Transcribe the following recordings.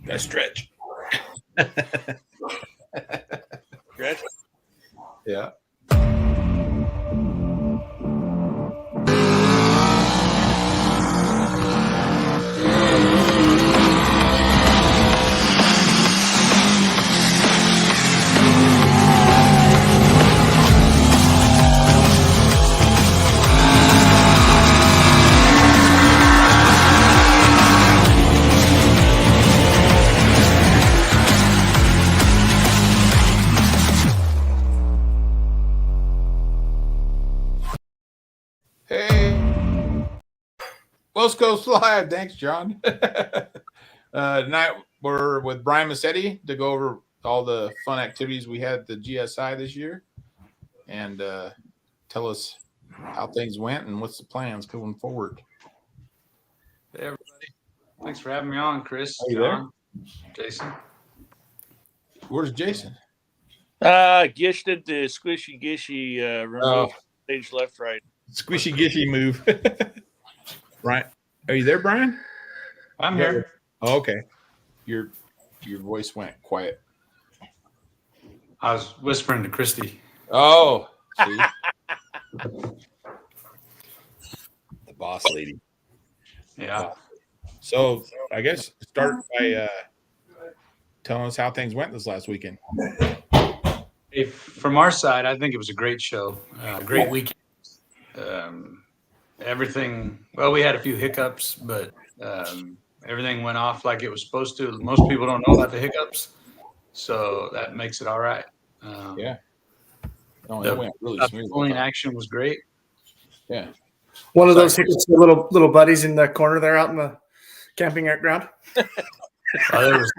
That's stretch. Stretch. Yeah. Hey, West Coast Live. Thanks, John. Tonight we're with Brian Massetti to go over all the fun activities we had at the GSI this year and tell us how things went and what's the plans going forward. Hey, everybody. Thanks for having me on, Chris. Are you John, Jason. Where's Jason? Gish did the squishy gishy remove stage left right. Squishy gishy move. Brian, are you there, Brian? I'm here. Oh, okay. Your voice went quiet. I was whispering to Christy. Oh, see? The boss lady. Yeah. So I guess start by telling us how things went this last weekend. Hey, from our side, I think it was a great show, great weekend. Everything. Well, we had a few hiccups, but everything went off like it was supposed to. Most people don't know about the hiccups, so that makes it all right. Yeah. No, The it went really smooth. pulling action was great. Yeah. One of those hiccups, the little buddies in the corner there out in the camping ground. There was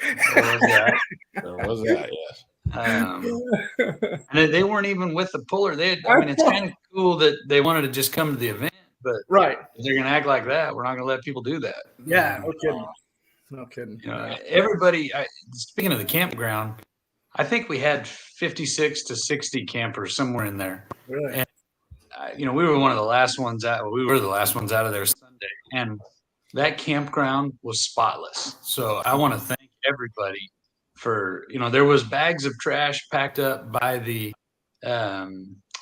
that. There was that, yes. And they weren't even with the puller. I mean, it's kind of cool that they wanted to just come to the event, but Right. if they're going to act like that, we're not going to let people do that. Yeah. No kidding. No kidding. You know, everybody. Speaking of the campground, I think we had 56 to 60 campers somewhere in there. Really? And we were one of the last ones out. We were the last ones out of there Sunday, and that campground was spotless. So I want to thank everybody for, there was bags of trash packed up by the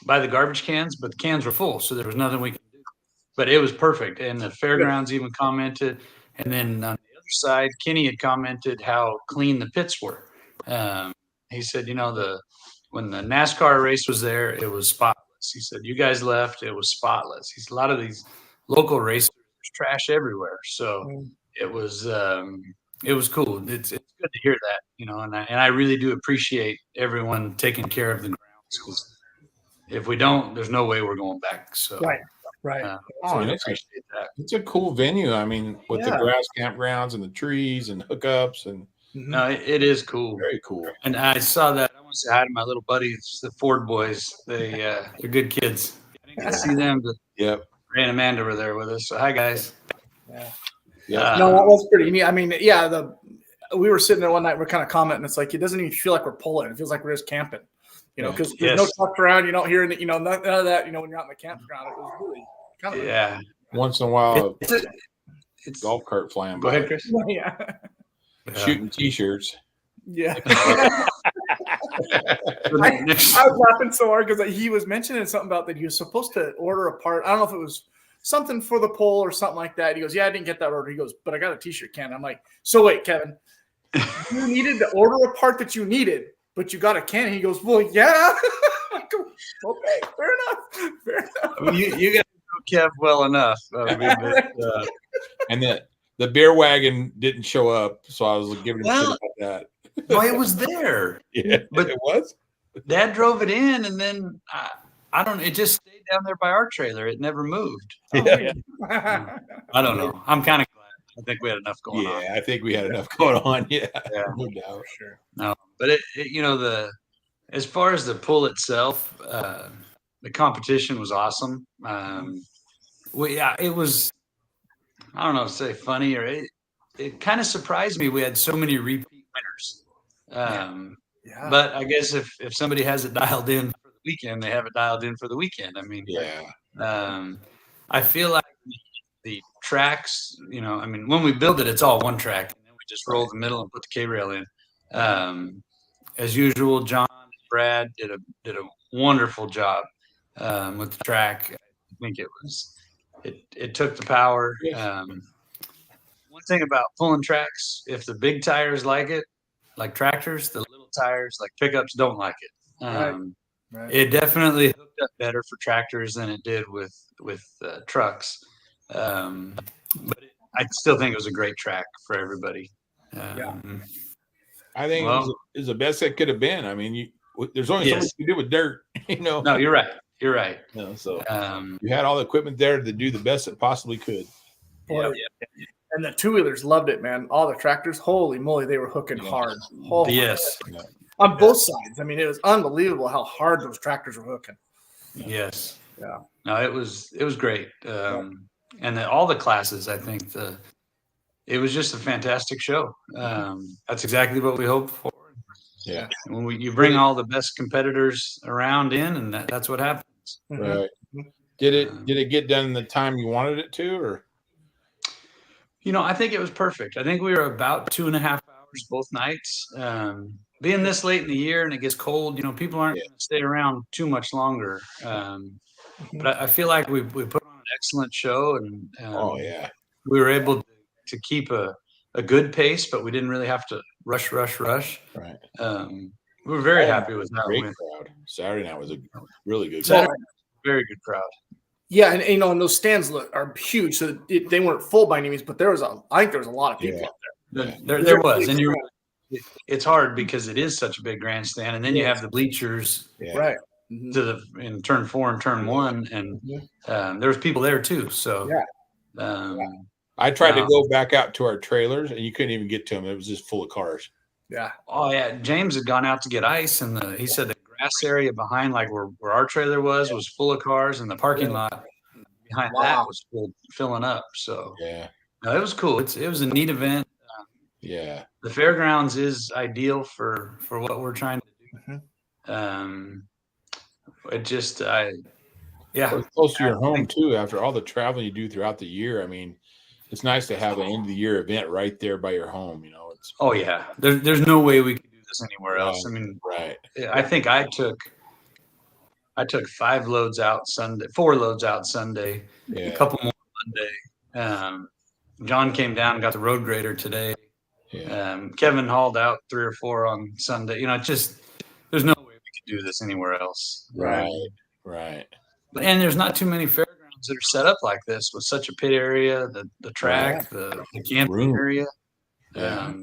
garbage cans, but the cans were full, so there was nothing we could do. But it was perfect, and the fairgrounds even commented, and then on the other side, Kenny had commented how clean the pits were. He said, when the NASCAR race was there, it was spotless. He said, you guys left, it was spotless. He said, a lot of these local races, there's trash everywhere. So it was cool. It's good to hear that, and I really do appreciate everyone taking care of the grounds, because if we don't, there's no way we're going back. So Right. so Oh, I it's appreciate that. It's a cool venue. I mean, with the grass campgrounds and the trees and hookups and No, it is cool. very cool. And I saw that. I want to say hi to my little buddies, the Ford boys. They're good kids. I didn't get to see them, but Yep. Ray and Amanda were there with us. So hi, guys. Yeah. No, that was pretty neat. I mean, we were sitting there one night. We're kind of commenting. It's like it doesn't even feel like we're pulling. It feels like we're just camping. Because there's no trucks around. You don't hear any. None of that. When you're out in the campground, it was really kind of Once in a while, It's golf cart flying Go by. ahead, Chris. Yeah. Shooting T-shirts. Yeah. I was laughing so hard because he was mentioning something about that he was supposed to order a part. I don't know if it was something for the pole or something like that. He goes, yeah, I didn't get that order. He goes, but I got a T-shirt can. I'm like, so wait, Kevin, you needed to order a part that you needed, but you got a can. He goes, well, yeah. I go, okay, fair enough. I mean, you guys know Kev well enough. And the beer wagon didn't show up, so I was giving him shit about that. Well, it was there. Yeah, But it was. Dad drove it in, and then I don't. It just stayed down there by our trailer. It never moved. Yeah. I don't know. I'm kind of glad. I think we had enough going on. I think we had enough going on. Yeah, Yeah. no doubt. Sure. No, but as far as the pull itself, the competition was awesome. It was. I don't know, say funny or it kind of surprised me. We had so many repeat winners. But I guess if somebody has it dialed in for the weekend, they have it dialed in for the weekend. I mean, I feel like the tracks, when we build it, it's all one track, and then we just roll the middle and put the K rail in. As usual, John and Brad did a wonderful job with the track. I think it took the power. One thing about pulling tracks, if the big tires like it, like tractors, the little tires like pickups don't like it. Right. It definitely hooked up better for tractors than it did with trucks. But I still think it was a great track for everybody. I think it was the best it could have been. I mean, there's only so much you can do with dirt, you know. No, you're right. You're right. So you had all the equipment there to do the best it possibly could. Boy, and the two-wheelers loved it, man. All the tractors, holy moly, they were hooking hard. Oh, yes. On both sides. I mean, it was unbelievable how hard those tractors were hooking. Yes. Yeah. No, it was great. And all the classes, I think it was just a fantastic show. That's exactly what we hoped for. Yeah. When you bring all the best competitors around in, and that's what happens. Right. Did it get done in the time you wanted it to, or? I think it was perfect. I think we were about 2.5 hours both nights. Being this late in the year and it gets cold, people aren't going to stay around too much longer. But I feel like we put on an excellent show, and we were able to keep a good pace, but we didn't really have to rush. Right. We were very happy with that. Great crowd. Saturday night was a really good crowd. crowd. Very good crowd. Yeah, and and those stands are huge, so they weren't full by any means, but I think there was a lot of people up there. There was, and it's hard because it is such a big grandstand, and then you have the bleachers, right, in turn 4 and turn 1, and there was people there too. So I tried to go back out to our trailers, and you couldn't even get to them. It was just full of cars. Yeah. Oh yeah, James had gone out to get ice, and he said the grass area behind, like where our trailer was full of cars, and the parking lot behind that was filling up. So no, it was cool. It was a neat event. The fairgrounds is ideal for what we're trying to do. It just it's close to your home too. After all the traveling you do throughout the year, I mean, it's nice to have an end of the year event right there by your home. There's no way we could do this anywhere else. I mean, I think I took 5 loads out Sunday, 4 loads out Sunday, a couple more Monday. John came down and got the road grader today. Kevin hauled out 3 or 4 on Sunday. There's no way we could do this anywhere else. Right. And there's not too many fairgrounds that are set up like this with such a pit area, the track, the camping area.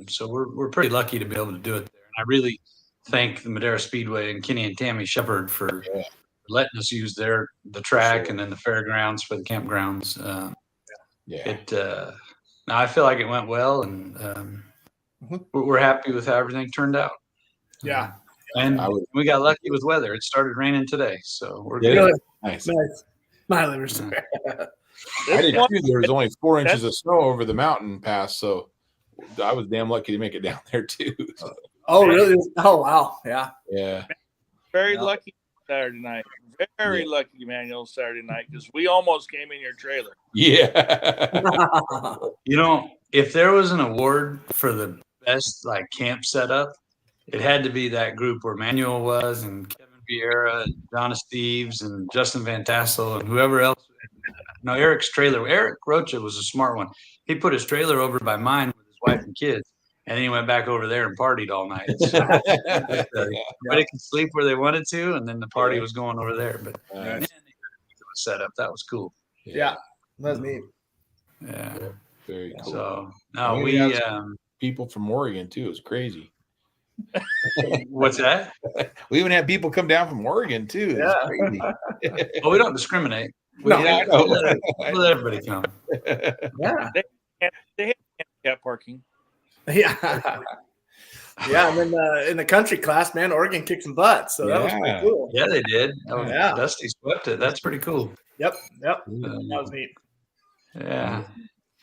So we're pretty lucky to be able to do it there. And I really thank the Madera Speedway and Kenny and Tammy Shepard for letting us use the track and then the fairgrounds for the campgrounds. I feel like it went well, and we're happy with how everything turned out. Yeah. And we got lucky with weather. It started raining today, so we're good. Really? Nice. My livers. I did too. There was only 4 inches of snow over the mountain pass, so I was damn lucky to make it down there too. So. Oh, really? Oh, wow. Yeah. Very lucky Saturday night. Very lucky, Emmanuel, Saturday night, because we almost came in your trailer. Yeah. If there was an award for the best camp setup, it had to be that group where Manuel was, and Kevin Vieira, and Donna Steves, and Justin Van Tassel, and whoever else. No, Eric's trailer. Eric Rocha was a smart one. He put his trailer over by mine with his wife and kids, and then he went back over there and partied all night. So, but it could sleep where they wanted to, and then the party was going over there. But man, they set up. That was cool. Yeah, that's neat. Yeah, very cool. So now we people from Oregon too. It was crazy. What's that? We even had people come down from Oregon too. Crazy. Well, we don't discriminate. We let everybody come. Yeah. They have handicap parking. Yeah. Yeah, and then in the country class, man, Oregon kicked some butt. So that was pretty cool. Yeah, they did. Dusty swept it. That's pretty cool. Yep. That was neat. Yeah.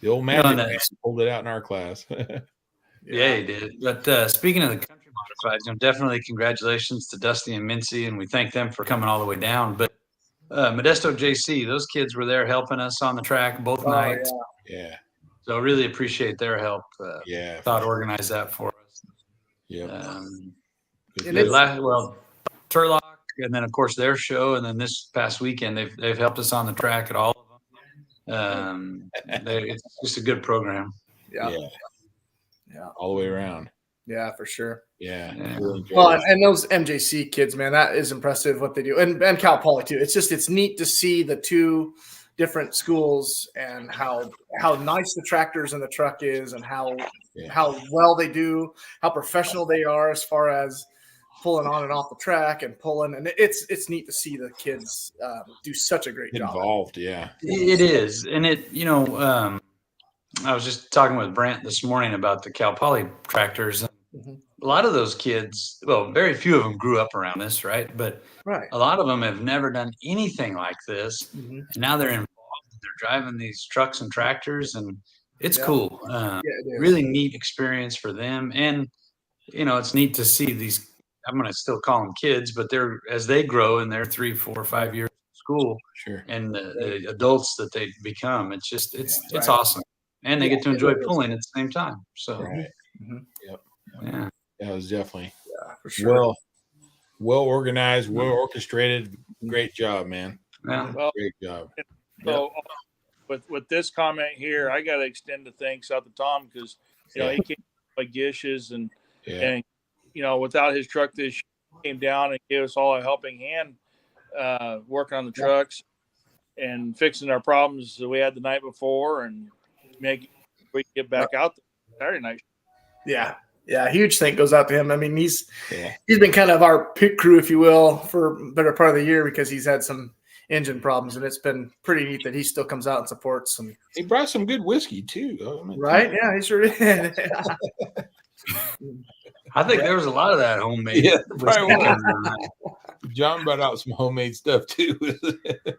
The old man pulled it out in our class. Yeah, he did. But speaking of the country modifieds, definitely congratulations to Dusty and Mincy, and we thank them for coming all the way down. But Modesto JC, those kids were there helping us on the track both nights. Yeah. So I really appreciate their help. Yeah. Thought organized that for us. Yeah. And The Turlock, and then of course their show, and then this past weekend they've helped us on the track at all of them. It's just a good program. Yeah. All the way around. Yeah, for sure. Yeah. Yeah. Really enjoyed Well, it. and those MJC kids, man, that is impressive what they do, and Cal Poly too. It's neat to see the two different schools and how nice the tractors and the truck is, and how well they do, how professional they are as far as pulling on and off the track and pulling, and it's neat to see the kids do such a great job. Involved. Yeah. It is, and I was just talking with Brent this morning about the Cal Poly tractors. Mhm. A lot of those kids, well, very few of them grew up around this, right? But Right. a lot of them have never done anything like this, Mhm. and now they're involved. They're driving these trucks and tractors, and it's Yeah. cool. Yeah, it is. Really neat experience for them, and it's neat to see these. I'm going to still call them kids, but as they grow and they're 3, 4, 5 years in school, Sure. and the adults that they become, it's Right. awesome, and they get to it enjoy is. pulling at the same time. So Right. Mhm. Yep. yeah, That was definitely Yeah, for sure. well organized, well orchestrated. Great job, man. yeah. Well, Great job. so with this comment here, I got to extend a thanks out to Tom because Yeah. he came by Gishes and Yeah. without his truck this year, he came down and gave us all a helping hand working on the trucks and fixing our problems that we had the night before and make we can get back out there Saturday night. Yeah, huge thank goes out to him. I mean, he's Yeah. been kind of our pit crew, if you will, for a better part of the year because he's had some engine problems, and it's been pretty neat that he still comes out and supports. And He brought some good whiskey too. right, yeah, he sure did. I think there was a lot of that homemade. Yeah, whiskey probably was. going on. John brought out some homemade stuff too.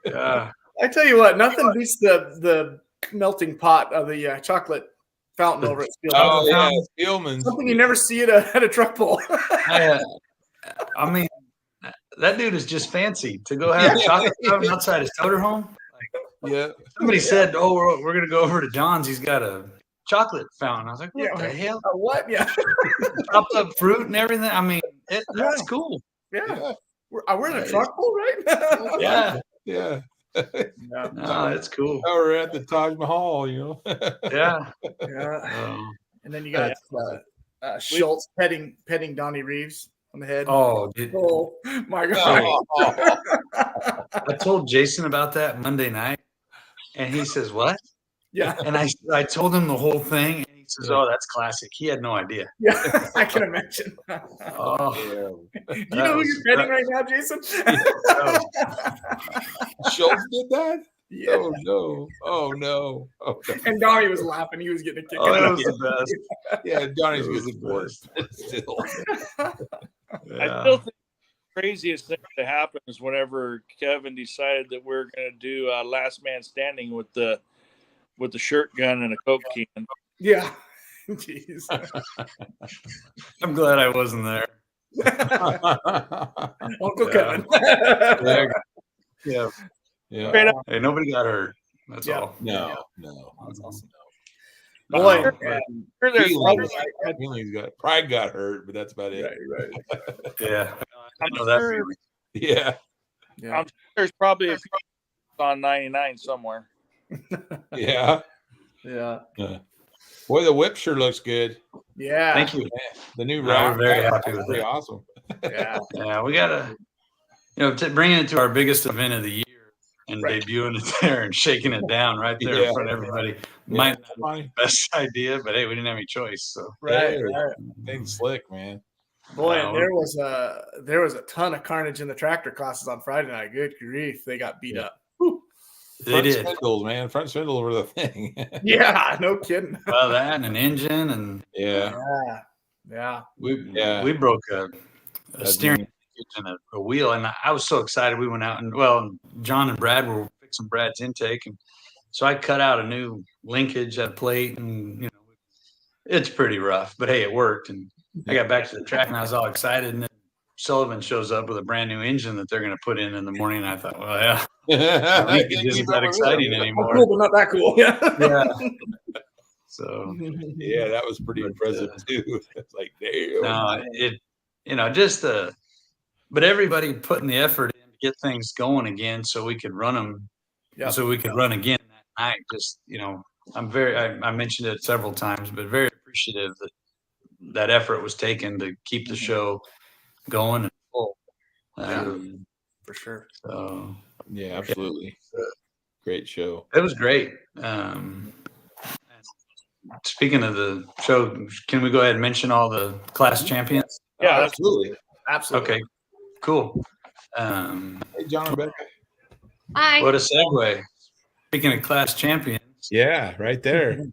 Yeah. I tell you what, nothing beats the melting pot of the chocolate fountain over at Spielman. Oh yeah, Spielman's. Something you never see at a truck pull. I mean, that dude is just fancy to go have a chocolate fountain outside his motorhome. Yeah. Somebody said, "Oh, we're gonna go over to John's. He's got a chocolate fountain." I was like, "What the hell? What? Yeah, Chopped up fruit and everything." I mean, that's cool. yeah. Yeah. We're in a truck pull, right? Yeah, Yeah. no, it's cool. Now we're at the Taj Mahal, Yeah. Yeah. And then you got Schultz petting Donnie Reeves on the head. Oh, dude. Oh my God. I told Jason about that Monday night, and he says, "What?" Yeah. And I told him the whole thing, and he says, "Oh, that's classic." He had no idea. Yeah. I can imagine. Oh, Yeah. Do you know who you're petting right now, Jason? Schultz did that? Yeah. Oh no. Oh no. Oh no. And Donnie was laughing. He was getting a kick oh, out that of was it. the best. Yeah, Donnie's It was good the sport. Still. I still think the craziest thing that happened is whenever Kevin decided that we're going to do last man standing with the shirt gun and a Coke can. Yeah. Jeez. I'm glad I wasn't there. Uncle Yeah. Kevin. Yeah. Yeah. Straight up. Hey, nobody got hurt. That's Yeah. all. No, no. That's awesome. Wow. Boy, Right. Sure there's Pride got hurt, but that's about it. right. Yeah. I I'm know that sure- feeling. Yeah. Yeah. there's probably a few on 99 somewhere. Yeah. Yeah. Boy, the whip sure looks good. Yeah. Thank you. The new No, round. we're very happy with Pretty it. awesome. Yeah. Yeah, we gotta, bringing it to our biggest event of the year and Right. debuting it there and shaking it down right there Yeah. in front of everybody might not be Funny. the best idea, but hey, we didn't have any choice. So Right. Hey. Right. Things slick, man. Boy, Wow. and there was a ton of carnage in the tractor classes on Friday night. Good grief, they got beat Yeah. up. they Front did. spindles, man. Front spindles were the thing. Yeah, no kidding. Well, that and an engine, and Yeah. Yeah. we broke a steering and a wheel, and I was so excited. We went out and John and Brad were fixing Brad's intake, and so I cut out a new linkage at a plate, and it's pretty rough, but hey, it worked. And I got back to the track, and I was all excited, and then Sullivan shows up with a brand new engine that they're going to put in the morning. And I thought, well, yeah, I think it isn't that exciting Oh, anymore. cool, but not that cool. Yeah. Yeah. So Yeah, that was pretty impressive too. It's like, damn. no, just but everybody putting the effort in to get things going again, so we could run them, so we could run again that night. Just I mentioned it several times, but very appreciative that effort was taken to keep the show going and full. For sure. So Yeah, absolutely. Great show. it was great. Speaking of the show, can we go ahead and mention all the class champions? Yeah, Oh, absolutely. Absolutely. Okay, cool. Hey, John and Becca. Hi. What a segue. Speaking of class champions, Yeah, right there.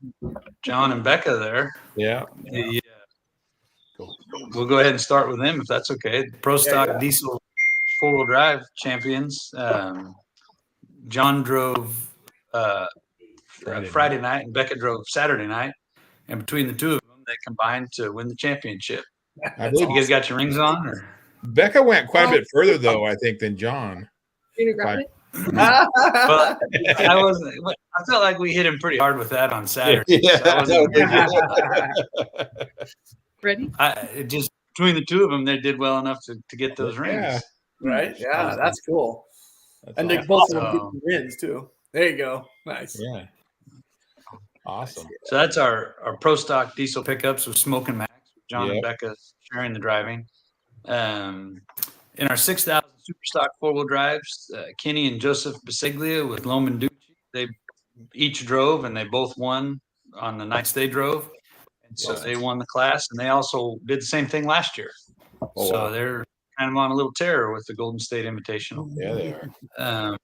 John and Becca there. Yeah. We'll go ahead and start with them if that's okay. Pro Stock Diesel 4-wheel drive champions. John drove Friday night and Becca drove Saturday night. And between the two of them, they combined to win the championship. I believe You guys got your rings on? Or? Becca went quite a bit further though, I think, than John. You gonna grab it? Well, I felt like we hit him pretty hard with that on Saturday. Ready? Just between the two of them, they did well enough to get those rings. Yeah. Right? Yeah, that's cool. That's And they awesome. both of them get the wins too. There you go. Nice. Yeah. Awesome. So that's our Pro Stock Diesel pickups with Smoke and Max. John and Yep. Becca sharing the driving. In our 6,000 Super Stock 4-wheel drives, Kenny and Joseph Biseglia with Loman Ducci, they each drove and they both won on the nights they drove. And so they won the class, and they also did the same thing last year. Oh, So wow. they're kind of on a little tear with the Golden State Invitational. Yeah, they are.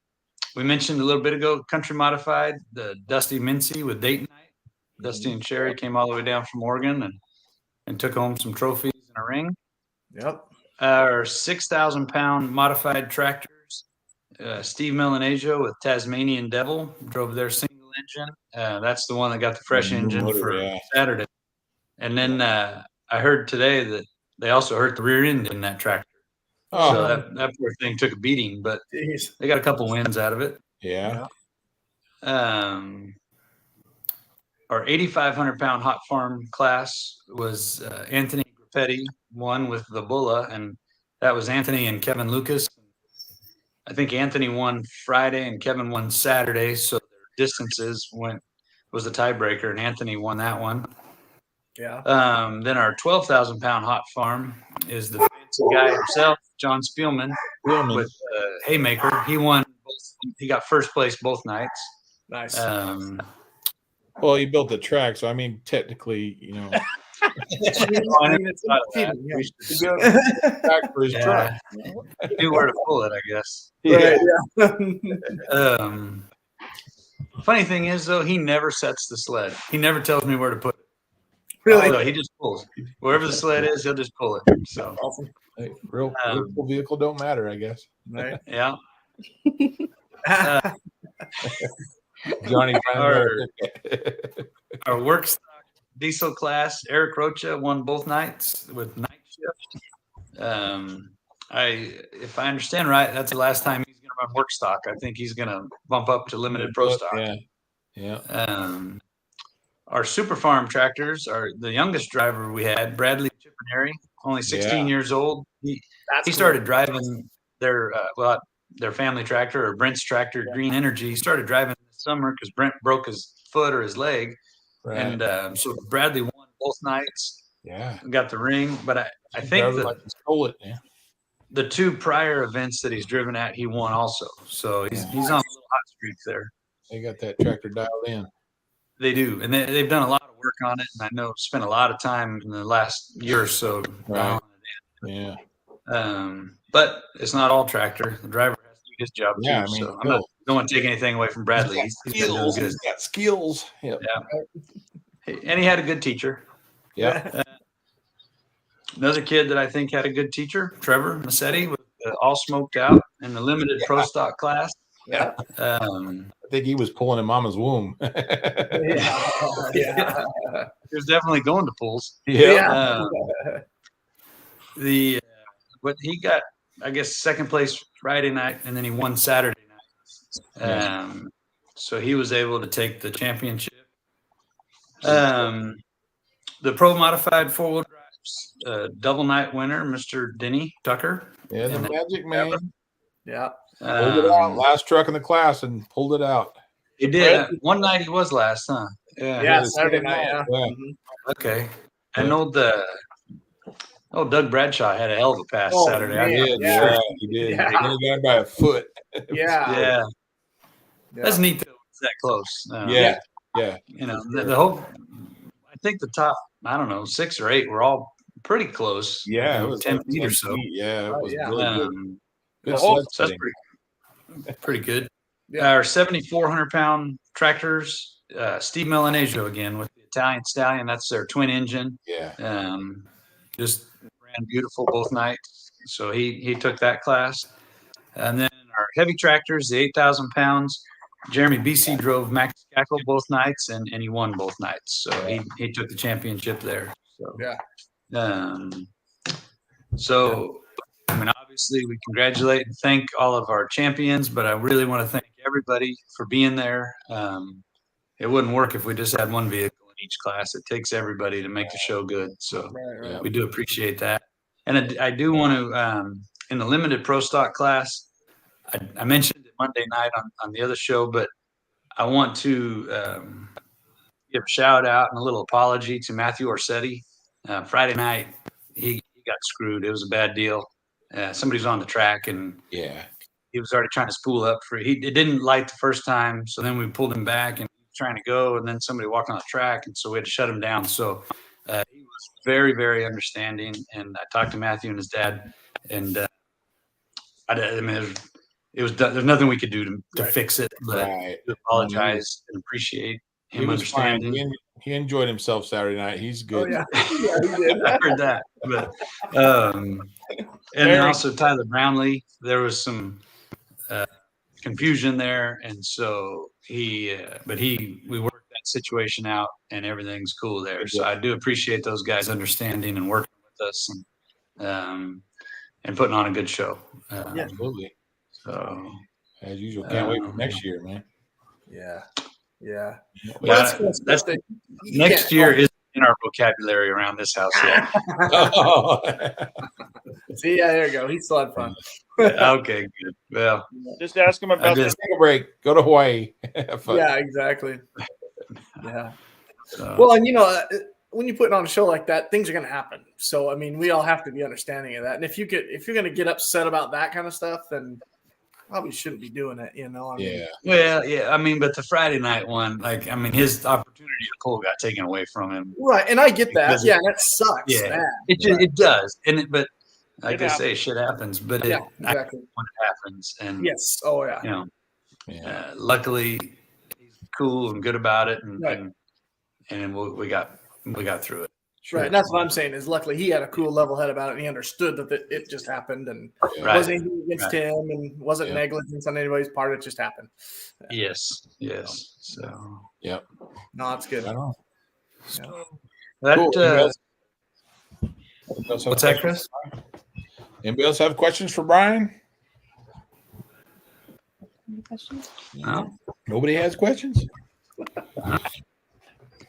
We mentioned a little bit ago, Country Modified, the Dusty Mincy with Date Night. Dusty and Sherry came all the way down from Oregon and took home some trophies and a ring. Yep. Our 6,000-pound modified tractors, Steve Melanesia with Tasmanian Devil drove their single engine. That's the one that got the fresh engine motor, for yeah. Saturday. And then I heard today that they also hurt the rear end in that tractor. Oh, So that poor thing took a beating, but Jeez. they got a couple wins out of it. yeah. Our 8,500-pound hot farm class was Anthony Grappetti won with the Bulla, and that was Anthony and Kevin Lucas. I think Anthony won Friday and Kevin won Saturday, so their distances was the tiebreaker, and Anthony won that one. Yeah. Then our 12,000-pound hot farm is the fancy guy himself, John Spielman, with Haymaker. He won. He got first place both nights. Nice. Well, he built the track, so I mean, technically, you know, track for his truck. He knew where to pull it, I guess. Right, Funny thing is, though, he never sets the sled. He never tells me where to put it. Really? So he just pulls. Wherever the sled is, he'll just pull it. So, Awesome. Hey, real vehicle don't matter, I guess. Right. yeah. Johnny, Our work stock diesel class, Eric Rocha won both nights with night shift. If I understand right, that's the last time he's going to run work stock. I think he's going to bump up to limited pro stock. Yeah. Our super farm tractors are the youngest driver we had, Bradley Chippenary, only 16 years old. He started driving their family tractor, or Brent's tractor, Green Energy. He started driving this summer because Brent broke his foot or his leg. Right. And so Bradley won both nights. Yeah. Got the ring. But I think like he stole it. Yeah. the two prior events that he's driven at, he won also. So he's on a little hot streak there. They got that tractor dialed in. They do. And they've done a lot of work on it. And I know spent a lot of time in the last year or so. Right. Yeah. But it's not all tractor. The driver has to do his job too. Yeah, I mean, so I don't want to take anything away from Bradley. He's been doing skills. good. He's got skills. Yep. Yeah. And he had a good teacher. Yeah. Another kid that I think had a good teacher, Trevor Massetti, was all smoked out in the limited pro stock class. Yeah. I think he was pulling in mama's womb. Yeah. He was definitely going to pools. Yeah. But he got, I guess, second place Friday night, and then he won Saturday night. So he was able to take the championship. The Pro Modified 4-wheel drives, double night winner, Mr. Denny Tucker. Yeah, the And, Magic Man Yeah. pulled it out. Um, Last truck in the class and pulled it out. he did. One night he was last, huh? Yeah. Yeah, the Saturday same night. Yeah. Yeah. Mhm. Okay. Yeah. I know Doug Bradshaw had a hell of a pass Oh, Saturday. man. He did. Yeah. Yeah, he did. Yeah. He only got by a foot. Yeah. Yeah. Yeah. That's neat that it's that close. Yeah. Yeah. You know, the whole, I think the top, I don't know, 6 or 8 were all pretty close. Yeah. you It know, was 10 like feet 10 or so. feet. Yeah. It Oh, was yeah. really good. Good the sled whole, so that's setting. pretty good. Yeah. Our 7,400-pound tractors, Steve Melanegio again with the Italian Stallion. That's their twin engine. Yeah. Just ran beautiful both nights. So he took that class. And then our heavy tractors, the 8,000 pounds, Jeremy BC drove Max Cackle both nights and he won both nights. So he took the championship there. So Yeah. So I mean, obviously we congratulate and thank all of our champions, but I really want to thank everybody for being there. It wouldn't work if we just had one vehicle in each class. It takes everybody to make the show good. So Right. we do appreciate that. And I do want to, in the limited pro stock class, I mentioned it Monday night on the other show, but I want to give a shout out and a little apology to Matthew Orsetti. Friday night, he got screwed. It was a bad deal. Somebody's on the track and Yeah. he was already trying to spool up for it didn't light the first time. So then we pulled him back and he was trying to go, and then somebody walked on the track. And so we had to shut him down. So he was very, very understanding. And I talked to Matthew and his dad, and I mean, there's nothing we could do to fix it, but Right. to apologize and appreciate He him was fine. understanding. He enjoyed himself Saturday night. He's Oh, good. yeah. Yeah, he did. I heard that, but and then also Tyler Brownlee. There was some confusion there, and so we worked that situation out, and everything's cool there. So I do appreciate those guys understanding and working with us, and putting on a good show. Yeah. Absolutely. So As usual. Can't wait for next year, man. Yeah. Yeah. yeah, Well, that's the next year is in our vocabulary around this house. Yeah. See, yeah, there you go. He still had fun. Okay, good. Well, Just ask him about just- Take a break. Go to Hawaii. Have fun. Yeah, exactly. Yeah. so, Well, and when you put on a show like that, things are going to happen. So, I mean, we all have to be understanding of that. And if you're going to get upset about that kind of stuff, then probably shouldn't be doing it. I mean, Yeah. well, yeah. I mean, but the Friday night one, his opportunity to pull got taken away from him. Right, and I get that. Because- Yeah, that sucks. Yeah. man. It does, but like It I say, shit happens. But Yeah, I exactly. when it happens, and Yes. Oh, yeah. you know, Yeah. luckily he's cool and good about it, and Right. and we got through it. Right. And that's what I'm saying is luckily he had a cool level head about it, and he understood that it just happened and Right. wasn't anything against Right. him and wasn't Yeah. negligence on anybody's part. It just happened. Yes. So Yep. No, that's good. I know. that Cool. Anybody else have what's that, questions? Chris? Anybody else have questions for Brian? Any questions? No. Nobody has questions?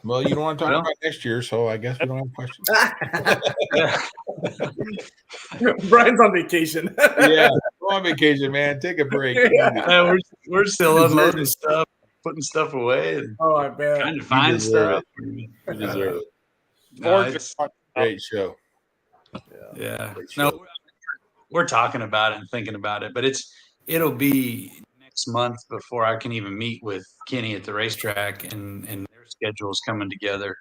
Well, you don't want to talk Well- about next year, so I guess we don't have questions. Brian's on vacation. Yeah. Go on vacation, man. Take a break. We're still unloading stuff, putting stuff away, and Oh, I bet. trying to find deserve stuff. You deserve it. No, it's- Great show. yeah. Great No, show. we're talking about it and thinking about it, but it'll be next month before I can even meet with Kenny at the racetrack, and their schedule's coming together.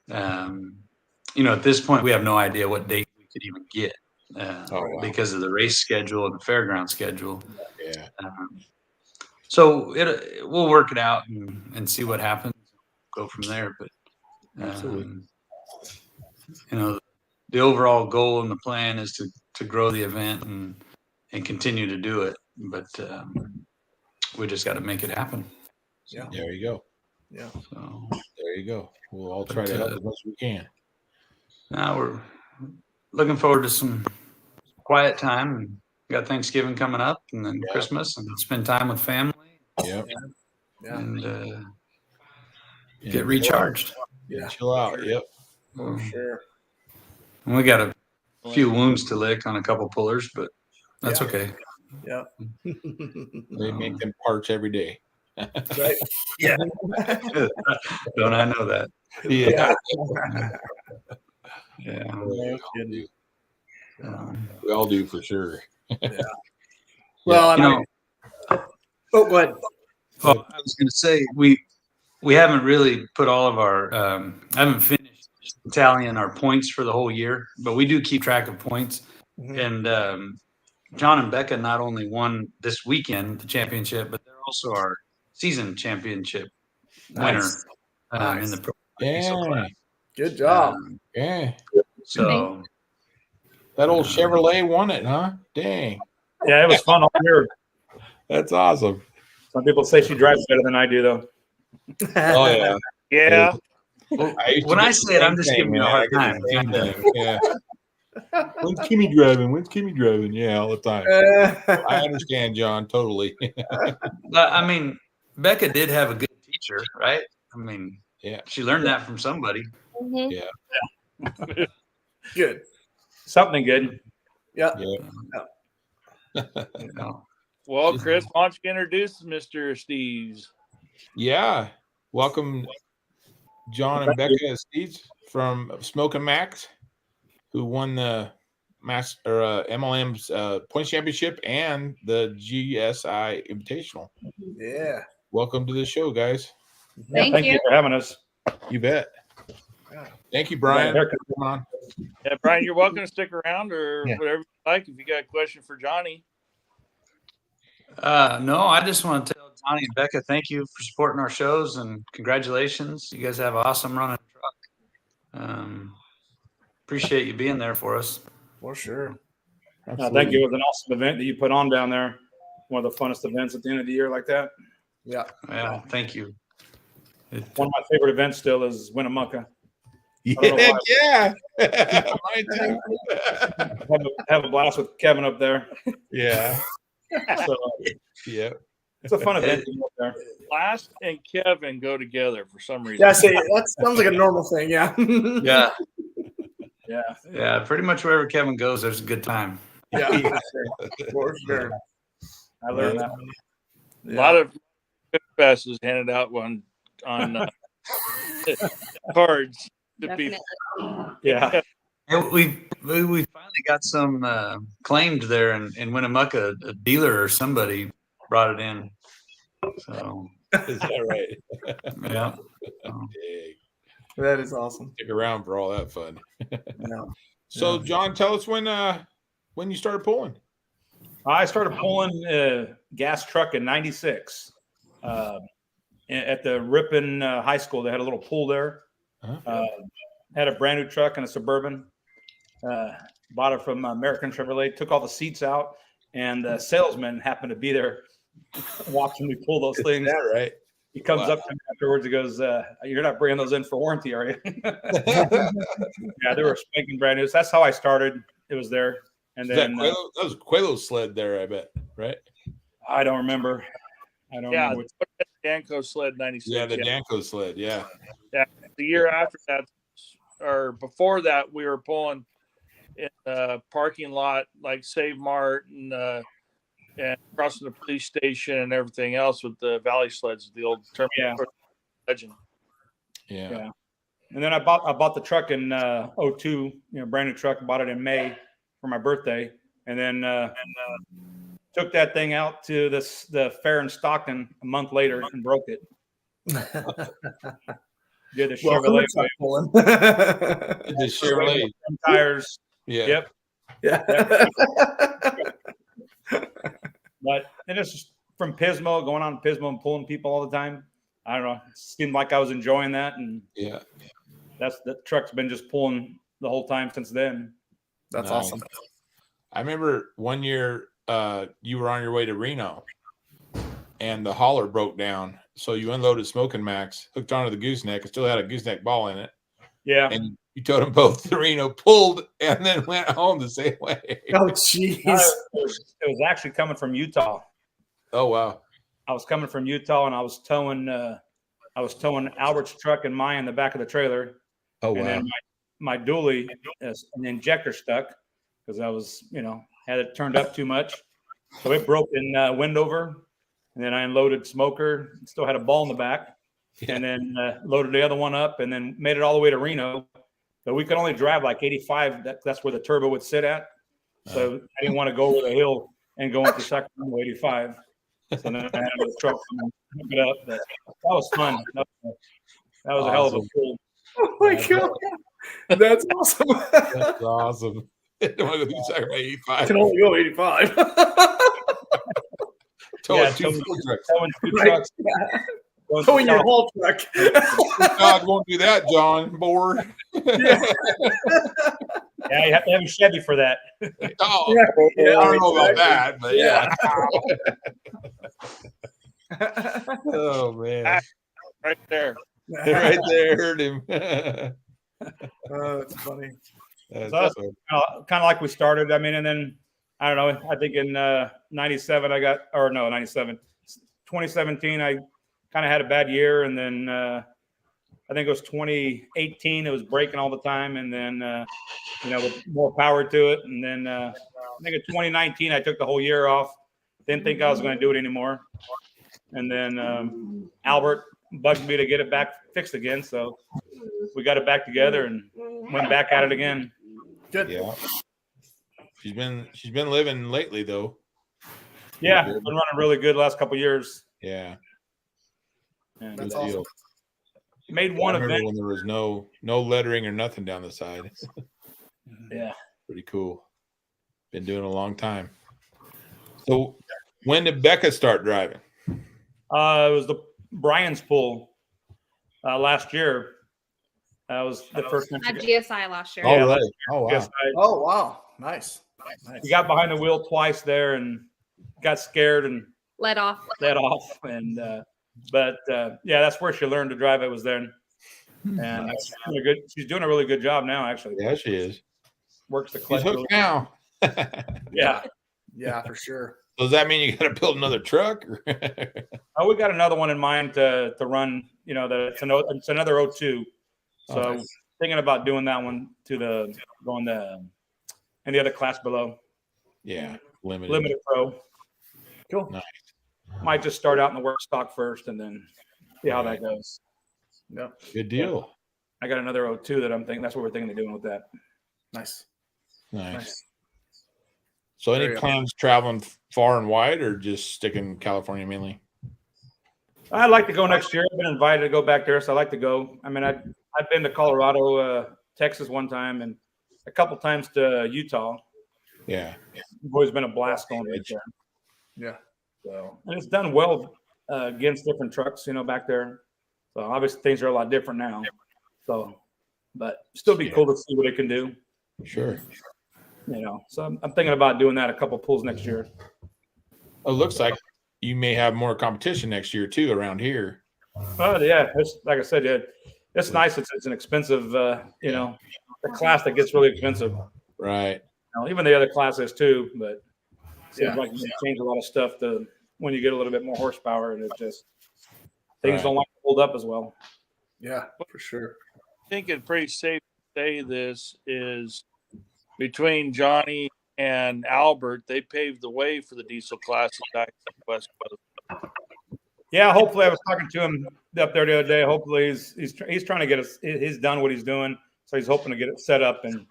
At this point, we have no idea what date we could even get wow. because of the race schedule and the fairground schedule. Yeah. So we'll work it out and see what happens. Go from there, but Absolutely. the overall goal and the plan is to grow the event and continue to do it. But we just got to make it happen. Yeah. There you go. Yeah. So There you go. We'll all try to help as much as we can. now we're looking forward to some quiet time. We got Thanksgiving coming up, and then Yeah. Christmas, and spend time with family Yep. Yeah. and Yeah. get recharged. Yeah, Chill out. Yep. for sure. We got a few wounds to lick on a couple pullers, but that's Yeah. okay. Yeah. They make them parts every day. Right. Yeah. Don't I know that? Yeah. Yeah. No kidding. We all do for sure. Well, and You know, oh, go ahead. well, I was going to say we haven't really put all of our I haven't finished tallying our points for the whole year, but we do keep track of points. Mhm. And John and Becca not only won this weekend the championship, but they're also our season championship winner Nice. in the pro Yeah. class. Good job. Yeah. So That old Chevrolet won it, huh? Dang. Yeah, it was fun all year. That's awesome. Some people say she drives better than I do, though. Oh yeah. Yeah. when I say it, I'm just giving you a hard time. Yeah. When's Kimmy driving? When's Kimmy driving? Yeah, all the time. I understand, John, totally. But, I mean, Becca did have a good teacher, right? I mean, Yeah. she learned that from somebody. Mhm. Good. Something good. Yeah. Yeah. You know. Well, Chris, why don't you introduce Mr. Steves? Yeah. Welcome, John and Becca Steves from Smoking Max, who won the MLM's Points Championship and the GSI Invitational. Yeah. Welcome to the show, guys. Thank Thank you you. for having us. You bet. Yeah. Thank you, Brian. Yeah, for coming on. Yeah, Brian, you're welcome to stick around or Yeah. whatever you like. If you got a question for Johnny. No, I just want to tell Johnny and Becca, thank you for supporting our shows and congratulations. You guys have an awesome running truck. Appreciate you being there for us. For sure. Thank you. It was an awesome event that you put on down there. One of the funnest events at the end of the year like that. Yeah. Yeah, thank you. One of my favorite events still is Winnemucca. Yeah, yeah. Mine too. Have a blast with Kevin up there. Yeah. So Yeah. it's a fun event to be up there. Last and Kevin go together for some reason. Yeah. See, that sounds like a normal thing. Yeah. Yeah, Yeah. yeah. Pretty much wherever Kevin goes, there's a good time. Yeah. For sure. I learned that. A lot of passes handed out on cards to Definitely. people. Yeah. And we finally got some claimed there in Winnemucca. A dealer or somebody brought it in. So Is that right? yeah. Dang. That is awesome. Stick around for all that fun. Yeah. So, John, tell us when you started pulling. I started pulling a gas truck in '96 at the Ripon High School. They had a little pool there. Had a brand new truck and a Suburban. Bought it from American Chevrolet. Took all the seats out, and the salesman happened to be there watching me pull those things. Is that right? He comes Wow. up to me afterwards. He goes, "You're not bringing those in for warranty, are you?" Yeah, they were spanking brand new. So that's how I started. It was there, and That then was Quaylo's sled there, I bet, right? I don't remember. I don't Yeah, remember. Which, Danco sled 96. Yeah, the Danco sled. Yeah. The year after that, or before that, we were pulling in the parking lot like Save Mart and crossing the police station and everything else with the Valley sleds, the old terminal Yeah. legend. Yeah. Yeah. And then I bought the truck in 02, brand new truck. Bought it in May for my birthday, and then took that thing out to the fair in Stockton a month later and broke it. Did the Welcome Chevrolet to truck pulling. The Chevrolet. tires. Yeah. Yep. Yeah. But and it's just from Pismo, going on Pismo and pulling people all the time. I don't know. It seemed like I was enjoying that, and Yeah. that truck's been just pulling the whole time since then. That's Nice. awesome. I remember one year you were on your way to Reno and the hauler broke down. So you unloaded Smoking Max, hooked onto the gooseneck. It still had a gooseneck ball in it. Yeah. And you towed them both to Reno, pulled, and then went home the same way. Oh, jeez. It was actually coming from Utah. Oh, wow. I was coming from Utah and I was towing I was towing Albert's truck and mine in the back of the trailer. Oh And wow. then my dually is an injector stuck because I was, had it turned up too much. So it broke in Windover. And then I unloaded smoker, still had a ball in the back. Yeah. And then loaded the other one up and then made it all the way to Reno. But we could only drive like 85. That's where the turbo would sit at. So I didn't want to go over the hill and go into Sacramento 85. So then I had a truck and hook it up. But that was fun. That was a hell of a Awesome. pool. Oh my god, that's awesome. That's awesome. Don't want to go through Sacramento 85. Can only go 85. Towing Yeah, two towing- food trucks. Towing two Right. trucks. Going to Towing your South- whole truck. God won't do that, John. Bored. Yeah, you have to have a Chevy for that. Oh, Yeah, I don't know about that, but yeah. Oh man, Right there. right there, heard him. Oh, that's funny. That's So- awesome. Kind of like we started. I mean, and then I don't know. I think in 97 I got, or no, 97, 2017 I kind of had a bad year, and then I think it was 2018 it was breaking all the time, and then with more power to it, and then I think in 2019 I took the whole year off. Didn't think I was going to do it anymore, and then Albert bugged me to get it back fixed again, so we got it back together and went back at it again. Good. Yeah, she's been living lately though. Yeah, been running really good last couple of years. Yeah, And That's good awesome. deal. made I one remember event. when there was no lettering or nothing down the side. Yeah. Pretty cool. Been doing it a long time. So, when did Becca start driving? It was the Brian's pool last year. That was the first time At GSI last year. Yeah, All right. Oh wow. Oh wow, nice. He got behind the wheel twice there and got scared and Let off. let off. And but that's where she learned to drive. It was then, and she's doing a really good job now. Actually, Yeah, she is. works the She's clutch. hooked Really, now. yeah. Yeah, for sure. Does that mean you got to build another truck? Oh, we got another one in mind to run. It's another 02. So Oh, nice. thinking about doing that one and the other class below, Yeah, limited. Limited Pro. Cool. Nice. Might just start out in the work stock first and then see how that goes. Yeah, Good deal. I got another 02 that I'm thinking. That's what we're thinking of doing with that. nice. Nice. So, any Very good. plans traveling far and wide, or just sticking California mainly? I'd like to go next year. I've been invited to go back there, so I'd like to go. I mean, I've been to Colorado, Texas one time, and a couple times to Utah. Yeah. It's always been a blast going right there. Yeah. So, and it's done well against different trucks, back there. So obviously things are a lot different now. So, but still be cool to see what it can do. Sure. So I'm thinking about doing that a couple pools next year. It looks like you may have more competition next year too around here. Oh yeah, it's like I said, it's nice. It's an expensive, the class that gets really expensive. Right. Even the other classes too, but it seems Yeah. like you can change a lot of stuff when you get a little bit more horsepower, and it just things Right. don't like to hold up as well. Yeah, for sure. I think it's pretty safe to say this is between Johnny and Albert, they paved the way for the diesel classes back in the West Coast. Yeah, hopefully I was talking to him up there the other day. Hopefully he's trying to get us. He's done what he's doing, so he's hoping to get it set up, and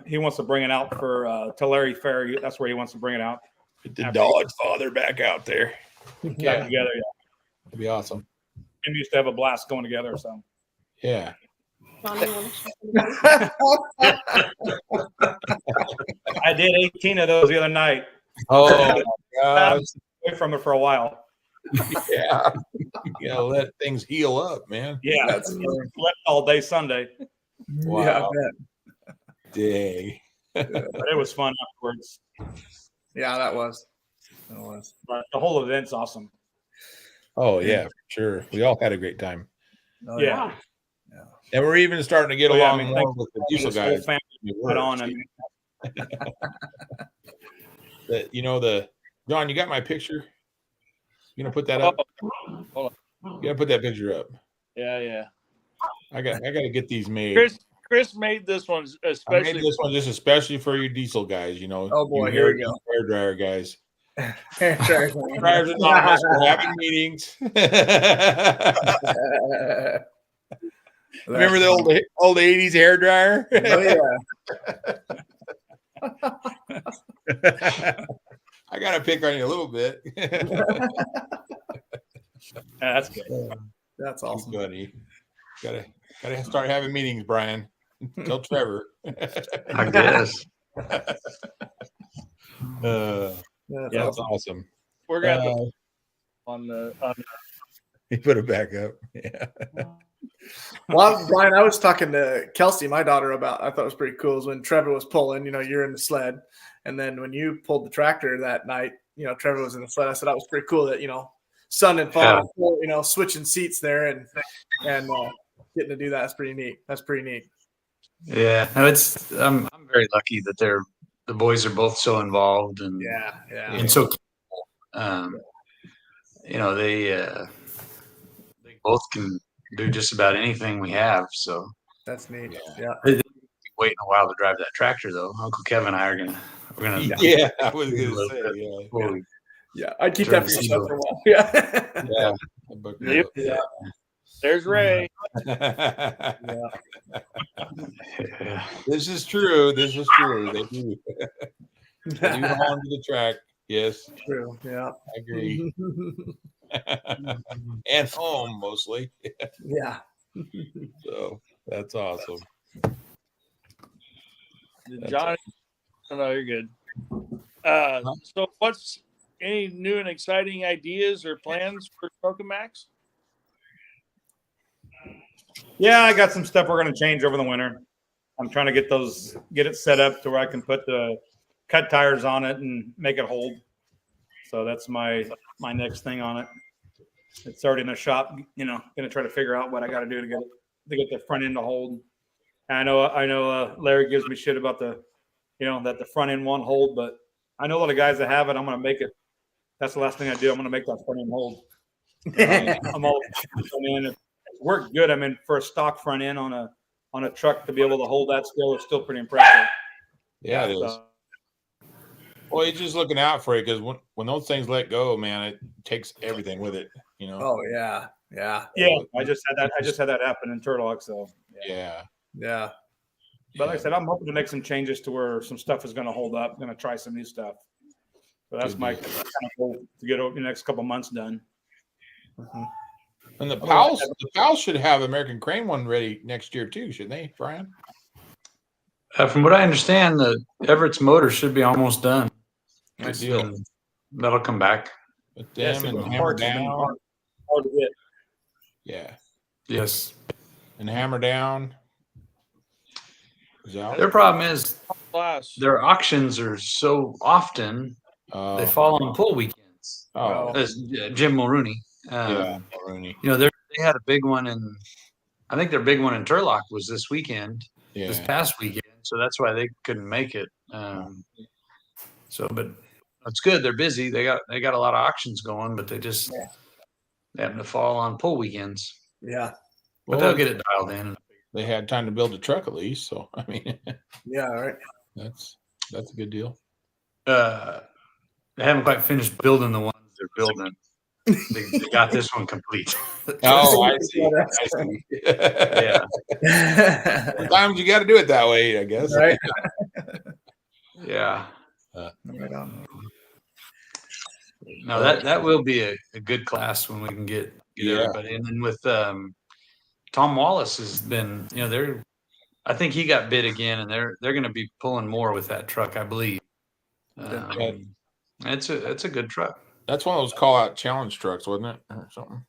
he wants to bring it out for Tulare Fair. That's where he wants to bring it out. Get the Dodge father back out there. Back Yeah. together. Yeah. That'd be awesome. We used to have a blast going together. So Yeah. Johnny, wanna- I did 18 of those the other night. Oh I gosh. was away from it for a while. Yeah. You gotta let things heal up, man. Yeah, That's funny. slept all day Sunday, Wow. Yeah, I bet. Dang. but it was fun afterwards. Yeah, that was. That was. But the whole event's awesome. Oh yeah, for sure. We all had a great time. Oh, Yeah. And we're even starting to get Oh, yeah, I along mean, more with the diesel This whole guys. family We put were. on. I mean, John, you got my picture? You gonna put that up? Oh, You gotta put that picture up. Yeah. I gotta get these made. Chris made this one I especially. made this one just especially for you diesel guys. You know. Oh, boy, you here we go. Hair dryer guys. Hair Dryers Anonymous. We're having meetings. Remember the old 80s hair dryer? Oh yeah. I gotta pick on you a little bit. That's good. That's awesome. Buddy. Gotta start having meetings, Brian. Tell Trevor. I guess. That's awesome. We're gonna have to on the You put it back up. Yeah. Well, Brian, I was talking to Kelsey, my daughter, about I thought it was pretty cool is when Trevor was pulling, you're in the sled. And then when you pulled the tractor that night, Trevor was in the sled. I said that was pretty cool that, son and father, switching seats there and getting to do that. That's pretty neat. Yeah. No, I'm very lucky that the boys are both so involved and and so they both can do just about anything we have. So that's neat. Yeah. Waiting a while to drive that tractor though. Uncle Kevin and I are gonna Yeah, I was gonna say yeah. I'd keep that for yourself for a while. Yeah. yeah. There's Ray. This is true. They do. They do on to the track. Yes. True. Yeah. I agree. And home mostly. Yeah. So that's awesome. Johnny, no, you're good. So what's any new and exciting ideas or plans for Tokamaks? Yeah, I got some stuff we're going to change over the winter. I'm trying to get it set up to where I can put the cut tires on it and make it hold. So that's my next thing on it. It's already in the shop, going to try to figure out what I got to do to get the front end to hold. And I know Larry gives me shit about that the front end won't hold, but I know a lot of guys that have it. I'm going to make it. That's the last thing I do. I'm going to make that front end hold. I'm all front end. It worked good. I mean, for a stock front end on a truck to be able to hold that still is still pretty impressive. Yeah, it is. Well, he's just looking out for you because when those things let go, man, it takes everything with it. Oh yeah. I just had that happen in Turlock. So yeah. But like I said, I'm hoping to make some changes to where some stuff is going to hold up. I'm going to try some new stuff. So that's my kind of goal to get over the next couple months done. Mm-hmm. And the Pals should have American Crane one ready next year too, shouldn't they, Brian? From what I understand, the Everett's motor should be almost done. Good deal. And that'll come back. With them and hammer down. Hard to get. Yeah. Yes. And hammer down. Their problem is Class. their auctions are so often they fall on pull weekends. As Jim Mulrooney. Rooney. They had a big one I think their big one in Turlock was this weekend. This past weekend. So that's why they couldn't make it. But it's good. They're busy. They got a lot of auctions going, but they just happen to fall on pull weekends. Yeah. But they'll get it dialed in. They had time to build a truck at least. So I mean, yeah, right. That's a good deal. They haven't quite finished building the ones they're building. They got this one complete. Oh, I see. Yeah. Sometimes you got to do it that way, I guess. Right. Yeah. Right on. No, that will be a good class when we can get everybody. And then with Tom Wallace has been, I think he got bid again, and they're going to be pulling more with that truck, I believe. It's a good truck. That's one of those call-out challenge trucks, wasn't it, or something?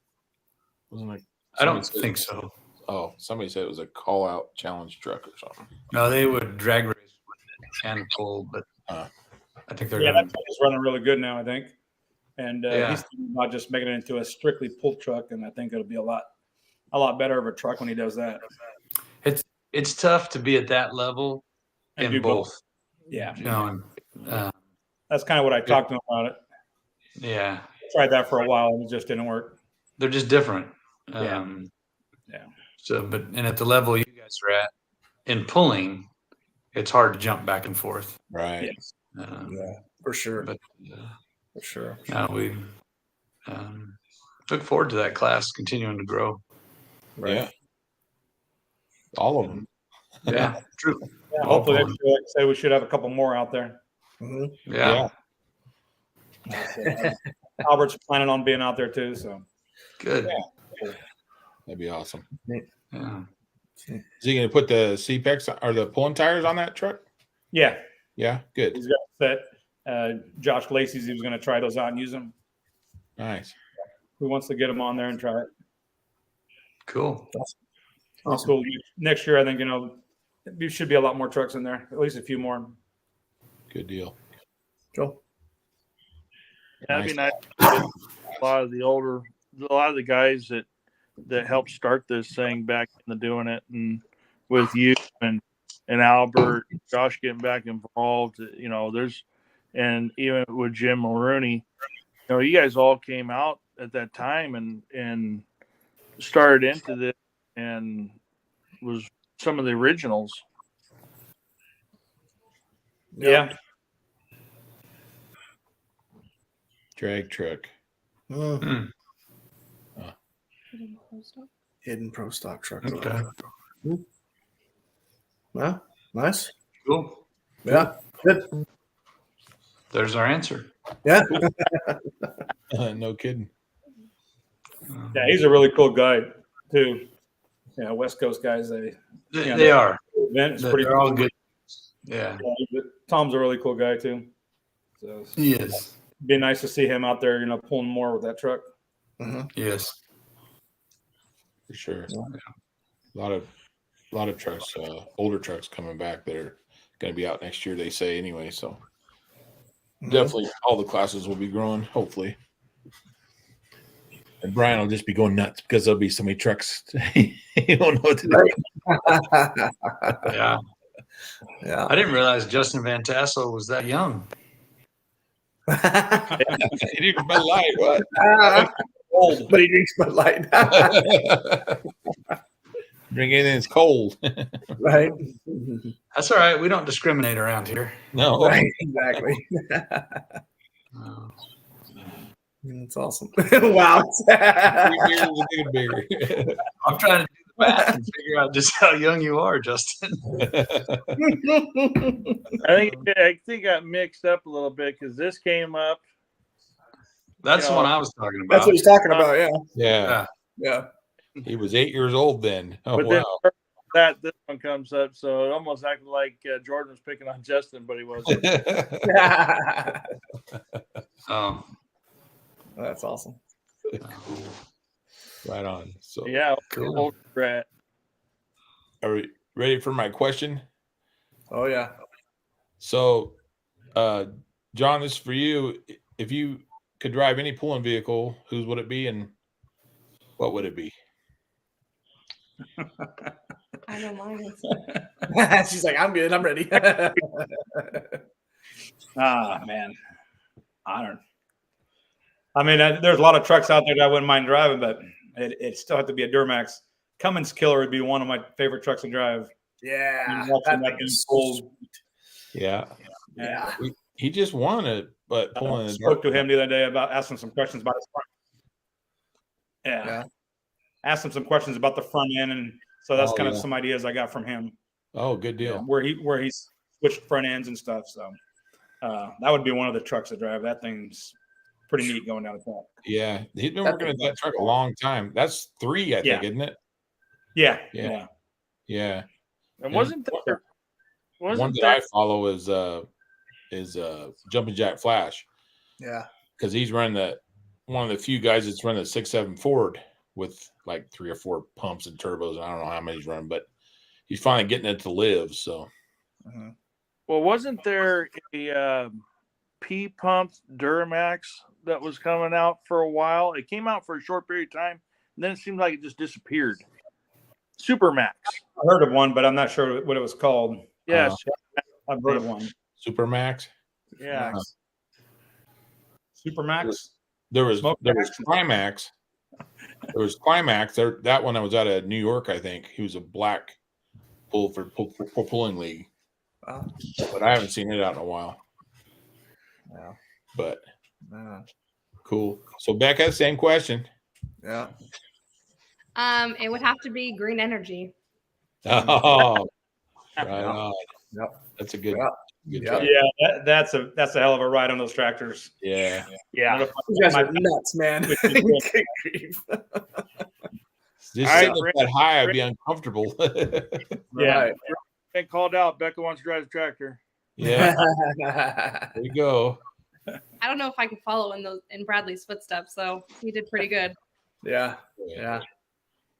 Wasn't it? I don't think so. Oh, somebody said it was a call-out challenge truck or something. No, they would drag race with it and pull, but I think they're that truck is running really good now, I think. And he's not just making it into a strictly pull truck, and I think it'll be a lot better of a truck when he does that. It's tough to be at that level and do both. Yeah. That's kind of what I talked to him about it. Yeah. Tried that for a while and it just didn't work. they're just different. Yeah. Um, Yeah. So, and at the level you guys are at in pulling, it's hard to jump back and forth. Right. Yes. Yeah, for sure. But For sure. now we look forward to that class continuing to grow. Right. Yeah. All of them. Yeah, true. Yeah, All hopefully, pulling. like I say, we should have a couple more out there. Mhm. Yeah, Albert's planning on being out there too. So good. That'd be awesome. Yeah. Is he going to put the CPEX or the pulling tires on that truck? yeah, Yeah. Good. he's got set. Josh Lacey's he was going to try those out and use them. Nice. Who wants to get them on there and try it? Cool. Awesome. Cool. Next year, I think there should be a lot more trucks in there. At least a few more. Good deal. Cool. That'd be nice. A lot of the guys that helped start this thing back into doing it, and with you and Albert, Josh getting back involved, and even with Jim Maroney, you guys all came out at that time and started into this and was some of the originals. Yeah. Drag truck. Mm. Hmm. Hidden pro stock truck. Okay. Well, nice. Cool. Yeah. Good. There's our answer. Yeah. No kidding. Yeah, he's a really cool guy too. Yeah, West Coast guys. They are. It's pretty They're all good. Yeah, Yeah, Tom's a really cool guy too. So he is. it'd be nice to see him out there, pulling more with that truck. Mhm. Yes. For sure. A lot of trucks, older trucks coming back that are going to be out next year, they say anyway. So definitely all the classes will be growing, hopefully. And Brian will just be going nuts because there'll be so many trucks. He won't know what to do. Yeah. Yeah. I didn't realize Justin Van Tassel was that young. He didn't Bud Light, what? Old, but he drinks Bud Light. Drink anything that's cold. Right. That's all right. We don't discriminate around here. No. Right. Exactly. Uh, That's awesome. Wow. Big beer. I'm trying to do the math and figure out just how young you are, Justin. I think it got mixed up a little bit because this came up. That's the one I was talking about. That's what he's talking about. Yeah. Yeah. Yeah. He was 8 years old then. Oh, But wow. then this one comes up, so it almost acted like Jordan was picking on Justin, but he wasn't. Oh, That's awesome. Right on. So, Yeah, cool. old rat. are we ready for my question? Oh yeah. So, John, this is for you. If you could drive any pulling vehicle, whose would it be and what would it be? I know mine. She's like, I'm good. I'm ready. Man, there's a lot of trucks out there that I wouldn't mind driving, but it still have to be a Duramax. Cummins Killer would be one of my favorite trucks to drive. Yeah. Watching That that thing thing is pull. Yeah. Yeah. He just won it, but I pulling spoke to him the other day about asking some questions about his front. Yeah. Asked him some questions about the front end, and so that's kind of some ideas I got from him. Oh, good deal. Where he's switched front ends and stuff. So that would be one of the trucks to drive. That thing's pretty neat going down the track. Yeah. He's been working at that truck a long time. That's 3, I think, isn't it? Yeah. Yeah. Yeah. And wasn't there? One that I follow is Jumping Jack Flash. Yeah. Because he's running one of the few guys that's running the 6.7 Ford with like 3 or 4 pumps and turbos. And I don't know how many he's running, but he's finally getting it to live. So, Well, wasn't there a P pump Duramax that was coming out for a while? It came out for a short period of time, and then it seemed like it just disappeared. Supermax. I heard of one, but I'm not sure what it was called. Yes. I've heard of one. Supermax. Yeah. Supermax. There was Smoke Trimax. There was Climax. There, that one that was out of New York, I think. He was a black pull for pulling league, Wow. but I haven't seen it out in a while. Yeah. But Yeah. cool. So Becca, same question. Yeah. It would have to be green energy. Oh, right Yeah. on. Yep. That's a good, Yeah. good Yeah. track. Yeah, that's a hell of a ride on those tractors. Yeah. Yeah. You guys are nuts, man. Which is cool. Good grief. Just All right, sitting up that high, I'd be uncomfortable. Yeah. Right. Been called out. Becca wants to drive the tractor. Yeah. There you go. I don't know if I could follow in Bradley's footsteps, so he did pretty good. Yeah. Yeah.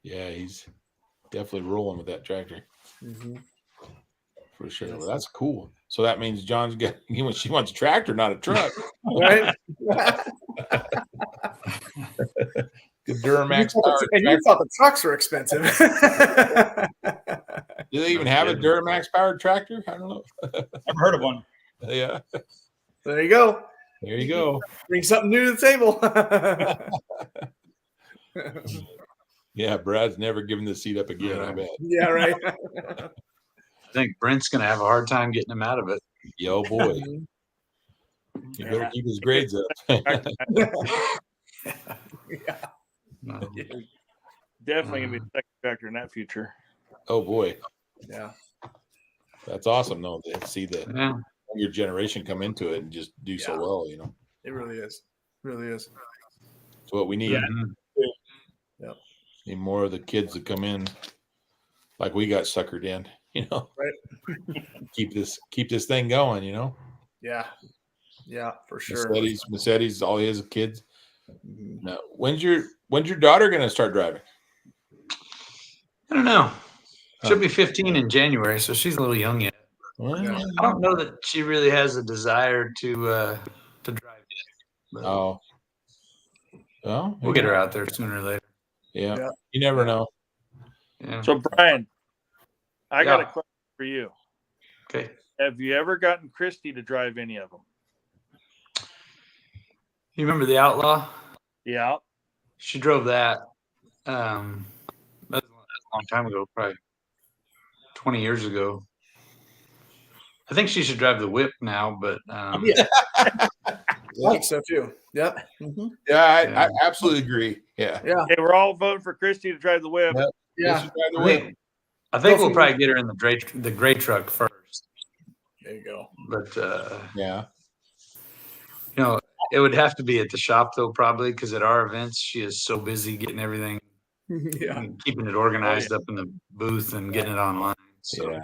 Yeah, he's definitely rolling with that tractor Mhm. for sure. Well, that's cool. So that means John's got she wants a tractor, not a truck. Right. Good Duramax powered And you tractor. thought the trucks were expensive. Do they even have a Duramax powered tractor? I don't know. I've heard of one. Yeah. There you go. There you go. Bring something new to the table. Yeah, Brad's never given the seat up again, I bet. Yeah, right. I think Brent's going to have a hard time getting him out of it. Yo, boy. You better keep his grades up. No. Definitely gonna be the second tractor in that future. Oh, boy. Yeah. That's awesome, though. To see the Yeah. your generation come into it and just do so Yeah. well, you know. It really is. Really is. It's what we need. Yeah. Yep. Need more of the kids to come in like we got suckered in, you know. Right. keep this thing going, you know. Yeah. Yeah, for sure. Mercedes, all his kids. Now, when's your daughter gonna start driving? I don't know. She'll be 15 in January, so she's a little young yet. Yeah. I don't know that she really has a desire to drive yet. But Oh. Well, we'll get her out there sooner or later. Yeah. Yeah. You never know. Yeah. So Brian, I got a Yeah. question for you. Okay. Have you ever gotten Christy to drive any of them? You remember the Outlaw? Yeah. She drove that. That's a long time ago, probably 20 years ago. I think she should drive the Whip now, but Yeah. I think so too. Yep. Mhm. Yeah, I Yeah. absolutely agree. Yeah. Yeah. Hey, we're all voting for Christy to drive the whip. Yeah. Yeah. This is by the I way. think we'll probably get her in the gray truck first. There you go. But Yeah. you know, it would have to be at the shop though, probably, because at our events she is so busy getting everything, Yeah. and keeping it organized up in the booth and getting it online. So Yeah.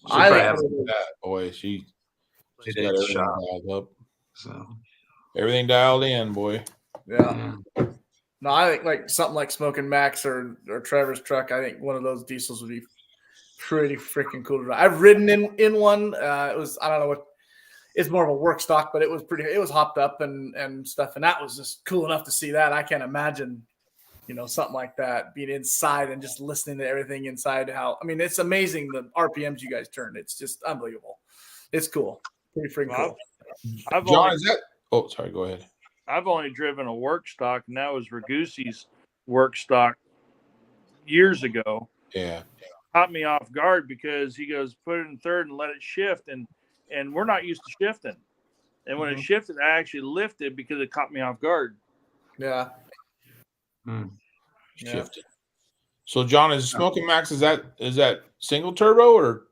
she'll I probably think have That boy, she's play got day at the everything shop. dialed up. So Everything dialed in, boy. Yeah. yeah. No, I think like something like Smoking Max or Trevor's truck. I think one of those diesels would be pretty freaking cool to drive. I've ridden in one. It was, I don't know what, it's more of a work stock, but it was hopped up and stuff, and that was just cool enough to see that. I can't imagine, something like that being inside and just listening to everything inside. It's amazing the RPMs you guys turn. It's just unbelievable. It's cool. Pretty freaking cool. I've John, only, is that? Oh, sorry. Go ahead. I've only driven a work stock, and that was Ragusi's work stock years ago. Yeah. Caught me off guard because he goes, put it in third and let it shift. And we're not used to shifting. And when it shifted, I actually lifted because it caught me off guard. Yeah. Hmm. Yeah. Shifted. So, John, is Smoking Max is that single turbo or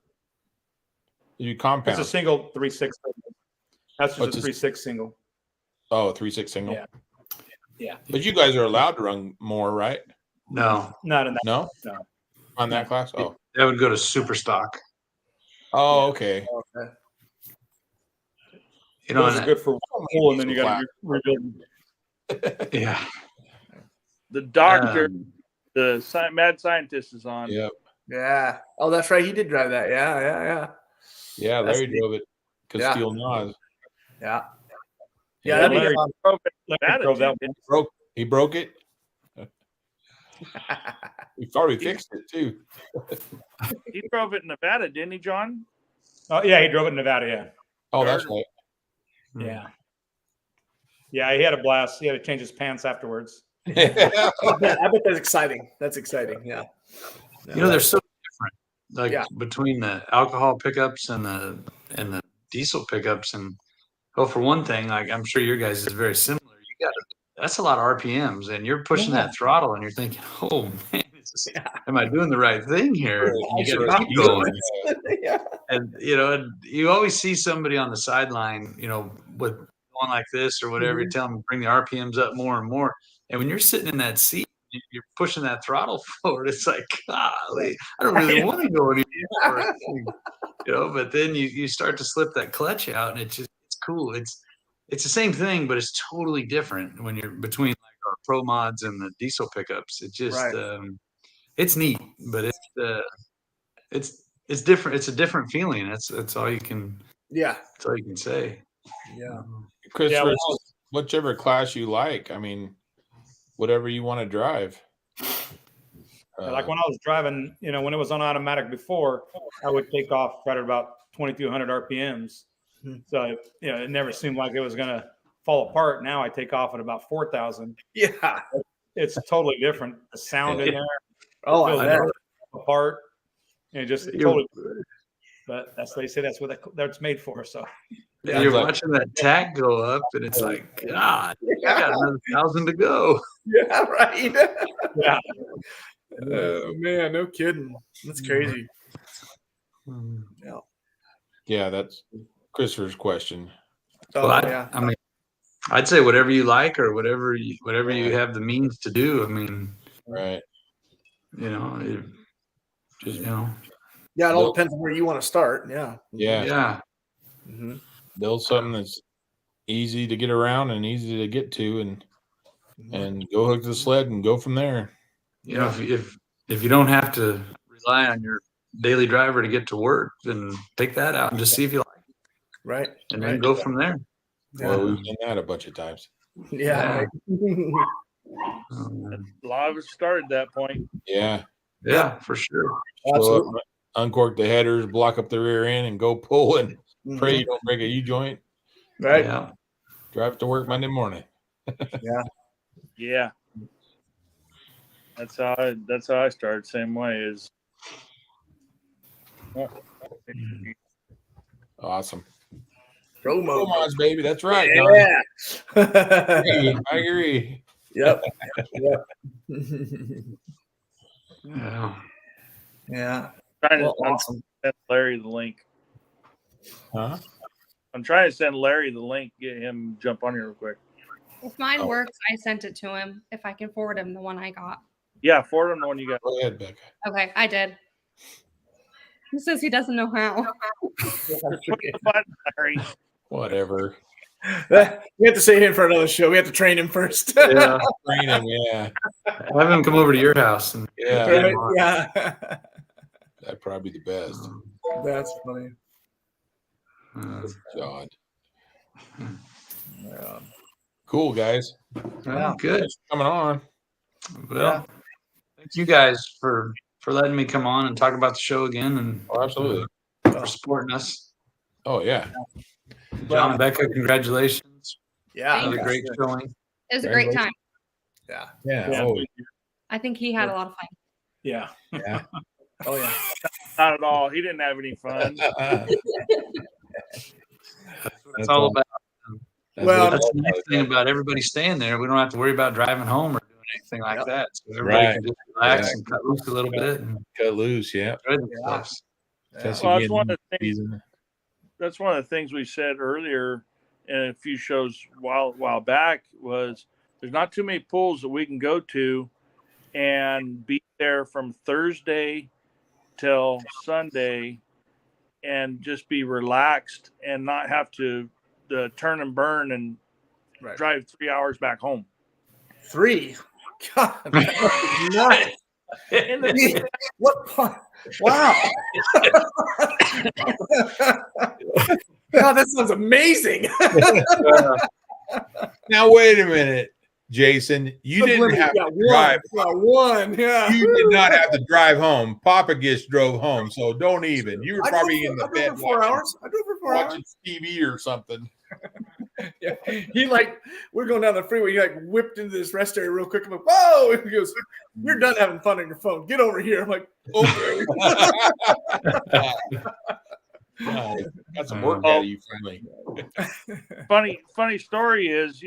is you compound? It's a single 3.6. That's just What's a this? 3.6 single. Oh, 3.6 single. Yeah. Yeah. But you guys are allowed to run more, right? No, Not in that. No. No. On that class. Oh. that would go to super stock. Oh, okay. Okay. You know, Those are and good for pool, and then you got to rebuild. yeah. The doctor, Um, the mad scientist is on. Yep. Yeah. Oh, that's right. He did drive that. Yeah. Yeah, That's Larry neat. drove it. Yeah. Castile Nas. Yeah. Yeah, that'd be Larry- fun. Larry drove that one. He broke it. He probably fixed it too. He drove it in Nevada, didn't he, John? Oh yeah, he drove it in Nevada. Yeah. Oh, that's right. Hmm. Yeah. Yeah, he had a blast. He had to change his pants afterwards. Yeah. I bet that's exciting. That's exciting. Yeah. You know, they're so different. Like Yeah. between the alcohol pickups and the diesel pickups, and for one thing, like I'm sure your guys is very similar. That's a lot of RPMs, and you're pushing that throttle, and you're thinking, "Oh man, am I doing the right thing here?" And you should got not to keep be going. yeah. And and you always see somebody on the sideline, with going like this or whatever. You tell them bring the RPMs up more and more. And when you're sitting in that seat, you're pushing that throttle forward. It's like, golly, I don't really want to go anymore. But then you start to slip that clutch out, and it's cool. It's the same thing, but it's totally different when you're between like our pro mods and the diesel pickups. It just it's neat, but it's different. It's a different feeling. That's all you can. Yeah. That's all you can say. Yeah. Christopher, whichever class you like. I mean, whatever you want to drive. Like when I was driving, when it was on automatic before, I would take off right at about 2,200 RPMs. So, it never seemed like it was going to fall apart. Now I take off at about 4,000. Yeah. It's totally different. The sound in there. Oh, feels I bet. apart. And just totally. But they say that's what that's made for. So. Yeah, you're watching that tag go up, and it's like, God, I got another 1,000 to go. Yeah, right. Yeah. Oh man, no kidding. That's crazy. Yeah, that's Christopher's question. Oh, Well, I mean, I'd say whatever you like or whatever you have the means to do. I mean, Right. Yeah, it all depends on where you want to start. Yeah. Yeah. Mm-hmm. Build something that's easy to get around and easy to get to, and go hook the sled and go from there. If you don't have to rely on your daily driver to get to work, then take that out and just see if you like it. Right. And then go from there. Well, we've done that a bunch of times. Yeah. A lot of us started that point. Yeah. Yeah, for sure. So uncork the headers, block up the rear end, and go pull and pray you don't break a U-joint. Right. Yeah. Drive to work Monday morning. Yeah. That's how I started. Same way is. Awesome. Promo mods, baby. That's right. Yeah. I agree. Yep. Yeah. Yeah. I'm send Larry the link. Huh? I'm trying to send Larry the link. Get him jump on here real quick. If mine works, I sent it to him. If I can forward him the one I got. Yeah, forward him the one you got. Go ahead, Becca. Okay, I did. He says he doesn't know how. Larry. Whatever. We have to save him for another show. We have to train him first. Yeah. Train him, yeah. Have him come over to your house. And Yeah. Yeah. That'd probably be the best. That's funny. God. Yeah. Cool, guys. Yeah, good. Thanks for coming on. Well, thank you guys for letting me come on and talk about the show again, and Oh, absolutely. for supporting us. Oh, yeah. John and Becca, congratulations. Yeah. Another great showing. It was a great time. Yeah. Yeah. Oh, I think he had a lot of fun. Yeah. yeah. Oh yeah. Not at all. He didn't have any fun. It's all about. Well, That's the nice thing about everybody staying there. We don't have to worry about driving home or doing anything like that. So everybody Right. can just relax Yeah. and cut loose a little bit and Cut loose, yeah. enjoy themselves. That's Well, again, one of the things we said earlier in a few shows while back was there's not too many pools that we can go to and be there from Thursday till Sunday and just be relaxed and not have to turn and burn and drive 3 hours back home. 3. God. Nice. What? Wow. God, that sounds amazing. Now wait a minute, Jason. You didn't have to drive. One. Yeah. You did not have to drive home. Papa just drove home, so don't even. You were probably in the bed for 4 hours. I drove for 4 hours. watching TV or something. Yeah, he like we're going down the freeway. He like whipped into this rest area real quick. I'm like, whoa! And he goes, "You're done having fun on your phone. Get over here." I'm like, "Okay." Got some work out of you finally. Funny story is,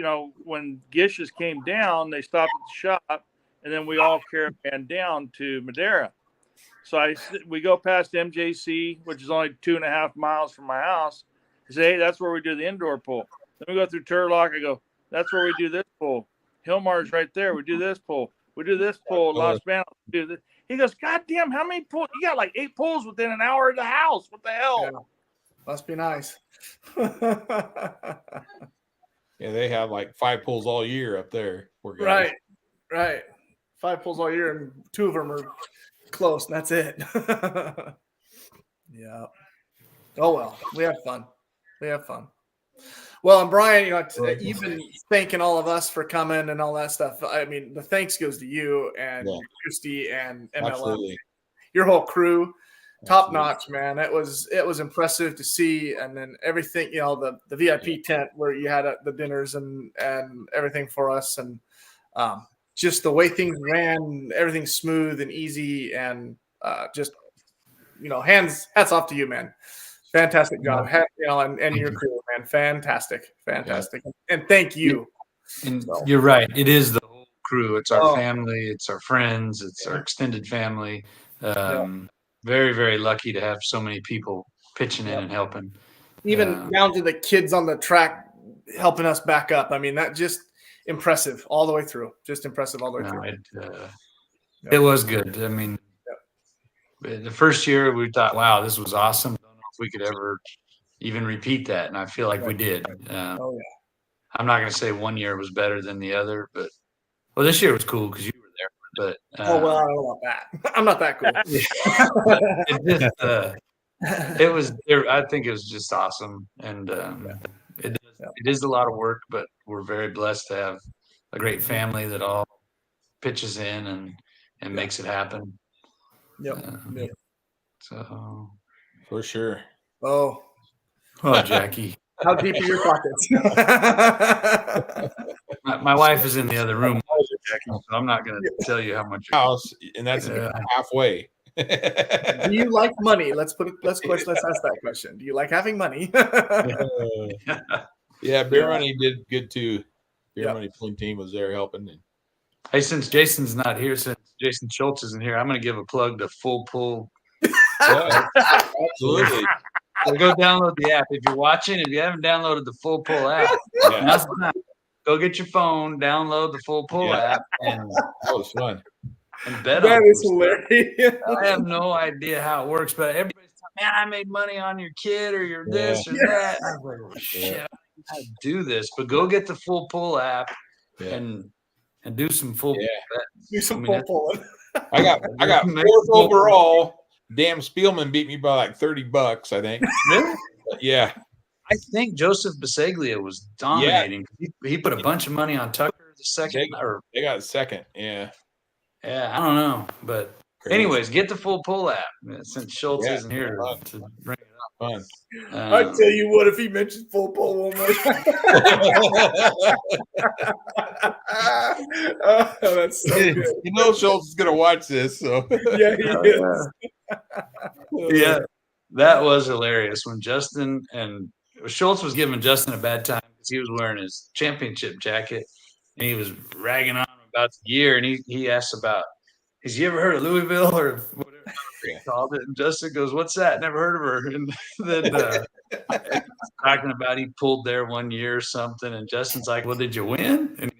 when Gishes came down, they stopped at the shop, and then we all caravan down to Madera. So we go past MJC, which is only 2.5 miles from my house. I say, hey, that's where we do the indoor pool. Then we go through Turlock. I go, that's where we do this pool. Hillmar's right there. We do this pool. We do this pool. Los Banos. Do this. He goes, God damn, how many pools? You got like 8 pools within an hour of the house. What the hell? Yeah. Must be nice. Yeah, they have like 5 pools all year up there. Right. 5 pools all year, and 2 of them are close, and that's it. Yeah. Oh well, we have fun. Well, and Brian, you've been thanking all of us for coming and all that stuff. I mean, the thanks goes to you and Christy and MLM, Absolutely. your whole crew. Top notch, man. It was impressive to see, and then everything, the VIP tent where you had the dinners and everything for us, and just the way things ran, everything smooth and easy, and just hats off to you, man. Fantastic job, and your crew, man. Fantastic, and thank you. And you're right. It is the whole crew. It's our family. It's our friends. It's our extended family. Very, very lucky to have so many people pitching in and helping. Even down to the kids on the track helping us back up. I mean, that just impressive all the way through. Just impressive all the way through. It was good. I mean, the first year we thought, wow, this was awesome. Don't know if we could ever even repeat that. And I feel like we did. I'm not going to say one year was better than the other, but this year was cool because you were there. But I don't know about that. I'm not that cool. It was. I think it was just awesome, and it is a lot of work, but we're very blessed to have a great family that all pitches in and makes it happen. Yep. So For sure. Oh, Jackie. How deep are your pockets? My wife is in the other room, Jackie, so I'm not going to tell you how much. House, and that's halfway. Do you like money? Let's ask that question. Do you like having money? Yeah, Beer Money did good too. Beer Money Plume Team was there helping. Hey, since Jason's not here, since Jason Schultz isn't here, I'm going to give a plug to Full Pull. Yeah, absolutely. So go download the app. If you're watching, if you haven't downloaded the Full Pull app, now's the time. Go get your phone, download the Full Pull app, and that was fun. And bet that on is hilarious. I have no idea how it works, but everybody's telling me, man, I made money on your kid or your this or that. And I was like, oh, shit, I don't know how to do this. But go get the Full Pull app and do some full do some full pulling. I got 4th overall. Damn, Spielman beat me by like $30, I think. Really? Yeah. I think Joseph Biseglia was dominating. Yeah. He put a bunch of money on Tucker the second. They got a second. Yeah. Yeah, I don't know. But anyways, get the Full Pull app since Schultz isn't here to bring it up. Fun. I tell you what, if he mentions Full Pull one more time. Oh, that's so good. You know Schultz is going to watch this. So. Yeah, he is. Yeah, that was hilarious when Justin and Schultz was giving Justin a bad time because he was wearing his championship jacket and he was ragging on him about the gear, and he asked about, has you ever heard of Louisville or whatever he called it? And Justin goes, what's that? Never heard of her. And then talking about he pulled there one year or something, and Justin's like, well, did you win? And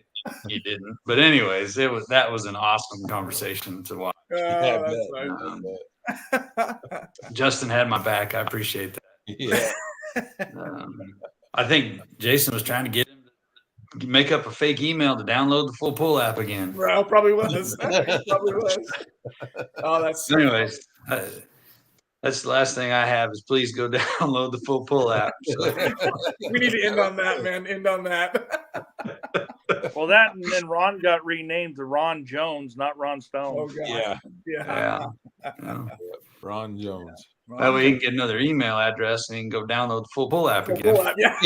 he didn't. But anyways, that was an awesome conversation to watch. Justin had my back. I appreciate that. Yeah. I think Jason was trying to get him to make up a fake email to download the Full Pull app again. Well, probably was. Oh, that's so anyways. That's the last thing I have is please go download the Full Pull app. So. We need to end on that, man. End on that. Well, that and then Ron got renamed to Ron Jones, not Ron Stone. Oh, God. Yeah. Yeah. Ron Jones. That way he can get another email address and he can go download the full pull app again. Pull app, yeah.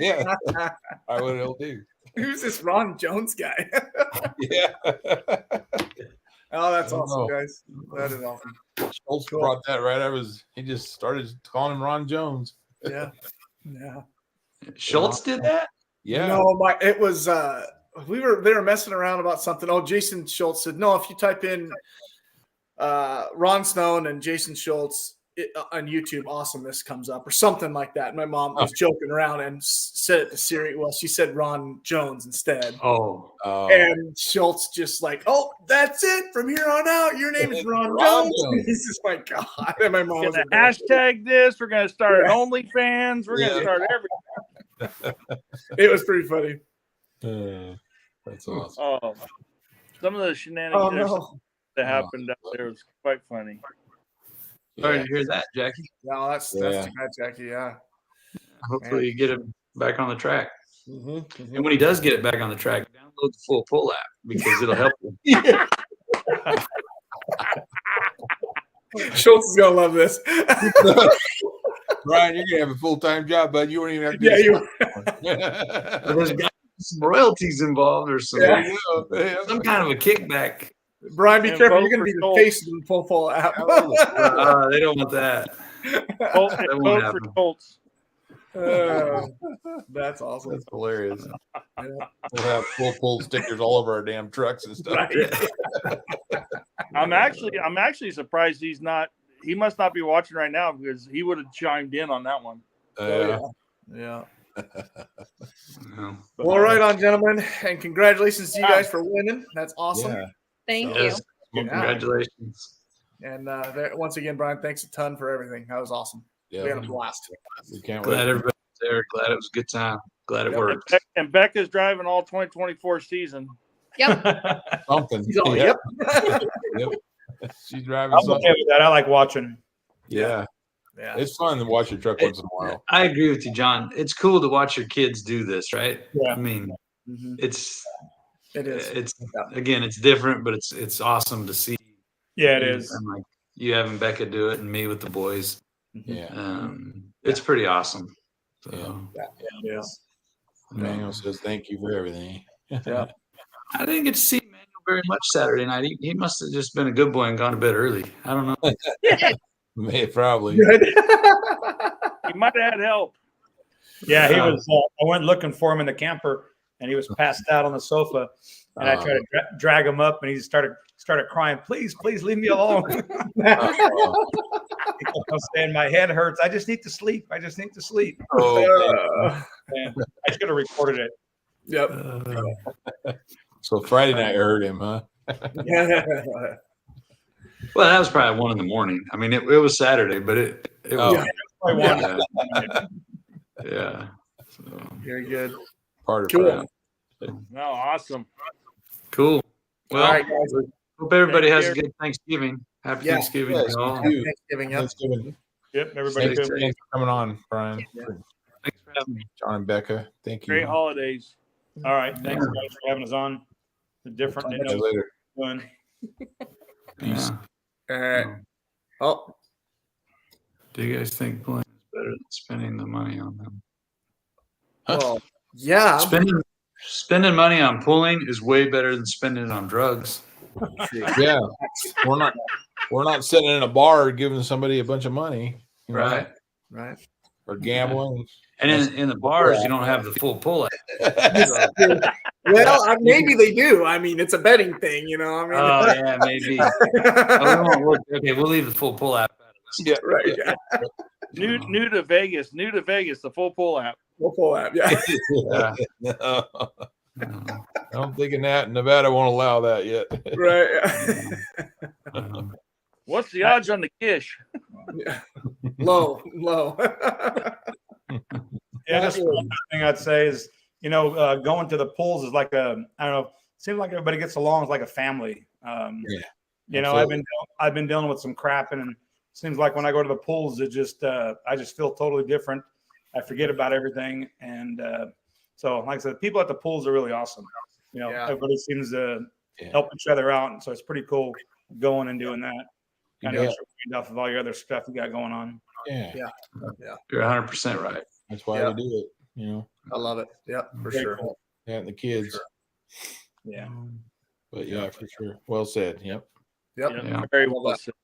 Yeah. I would it'll do. Who's this Ron Jones guy? Yeah. Oh, that's I don't awesome, know. guys. That is awesome. Schultz brought that right. He just started calling him Ron Jones. Yeah. Yeah. Schultz did that? Yeah. No, it was they were messing around about something. Oh, Jason Schultz said, no, if you type in Ron Stone and Jason Schultz on YouTube, awesomeness comes up or something like that. My mom was joking around and said it to Siri. Well, she said Ron Jones instead. Oh. And Schultz just like, oh, that's it. From here on out, your name is Ron Jones. He's just like, God. And my mom We're was gonna like, hashtag this. We're gonna start an OnlyFans. We're gonna start everything. it was pretty funny. That's awesome. Oh, some of the shenanigans Oh, no. that happened out there was quite funny. Sorry to hear that, Jackie. No, that's too bad, Jackie. Yeah. Hopefully you get him back on the track. Mm-hmm. And when he does get it back on the track, download the full pull app because it'll help him. Schultz is gonna love this. Brian, you're gonna have a full-time job, but you won't even have to do But there's got to be some royalties involved or some kind of a kickback. Brian, be And careful. vote You're gonna for be the Schultz. face of the full app. They don't want that. Vote That won't for happen. Schultz. That's awesome. That's hilarious. We'll have full pull stickers all over our damn trucks and stuff. Right. I'm actually surprised he's not. He must not be watching right now because he would have chimed in on that one. Yeah. No. Well, right on, gentlemen, and congratulations to you guys for winning. That's awesome. Yeah. Thank Yes. you. Well, congratulations. And once again, Brian, thanks a ton for everything. That was awesome. We had a blast. We can't Glad wait. everybody was there. Glad it was a good time. Glad it Yep. worked. And Becca's driving all 2024 season. Yep. Something. He's all, Yeah. yep. She's driving I'm something. okay with that. I like watching. Yeah. Yeah. It's fun to watch your truck once in a while. I agree with you, John. It's cool to watch your kids do this, right? Yeah. I mean, Mhm. it's It is. again, it's different, but it's awesome to see. Yeah, it is. And like you having Becca do it and me with the boys. Yeah. It's pretty awesome. So, Yeah. Yeah. Manuel says thank you for everything. Yeah. I didn't get to see Manuel very much Saturday night. He must have just been a good boy and gone to bed early. I don't know. May probably. He might have had help. Yeah, he was. I went looking for him in the camper, and he was passed out on the sofa. And I tried to drag him up, and he started crying. Please leave me alone. I'm saying my head hurts. I just need to sleep. I just need to sleep. And I should have recorded it. Yep. So Friday night hurt him, huh? Well, that was probably 1 a.m. I mean, it was Saturday, but it was Probably one. yeah. So, Very good. Part of Cool. it. No, awesome. cool. Well, All right, guys. hope everybody has a Thank you. good Thanksgiving. Happy Yeah. Thanksgiving Yes, to all. you too. Thanksgiving. Yep. Thanksgiving. Yep, everybody. Thanks, Good. thanks for coming on, Brian. Yeah. Thanks for having me. John and Becca. Thank you. Great holidays. All right. Thanks guys for having us on. The different. Talk to you later. Doing. Yeah. All right. Oh, Do you guys think pulling is better than spending the money on them? well, yeah. Spending money on pulling is way better than spending it on drugs. Yeah. We're not sitting in a bar giving somebody a bunch of money. You know, Right. Right. Or gambling. And in the bars, you don't have the full pull. Well, maybe they do. I mean, it's a betting thing, you know. I mean, Oh yeah, maybe. Okay, we'll leave the full pull app out of this. Yeah. right. Yeah. New to Vegas, the full pull app. We'll pull that. Yeah. No, I'm thinking that Nevada won't allow that yet. Right. What's the odds on the Kish? Yeah. Low. Yeah, just one thing I'd say is, going to the pools is like I don't know, seems like everybody gets along as like a family. Absolutely. I've been dealing with some crap, and it seems like when I go to the pools, I just feel totally different. I forget about everything, and so like I said, people at the pools are really awesome. Yeah. Everybody seems to Yeah. help each other out, and so it's pretty cool going and doing that. kind of off of all your other stuff you got going on. Yeah. You're 100% right. That's why we do it. You know, I love it. Yep, for Very sure. cool. yeah, and the kids. Sure. Yeah. But yeah, for sure. Well said. Yep. Yep. Yeah, Yeah. very Love well that. said.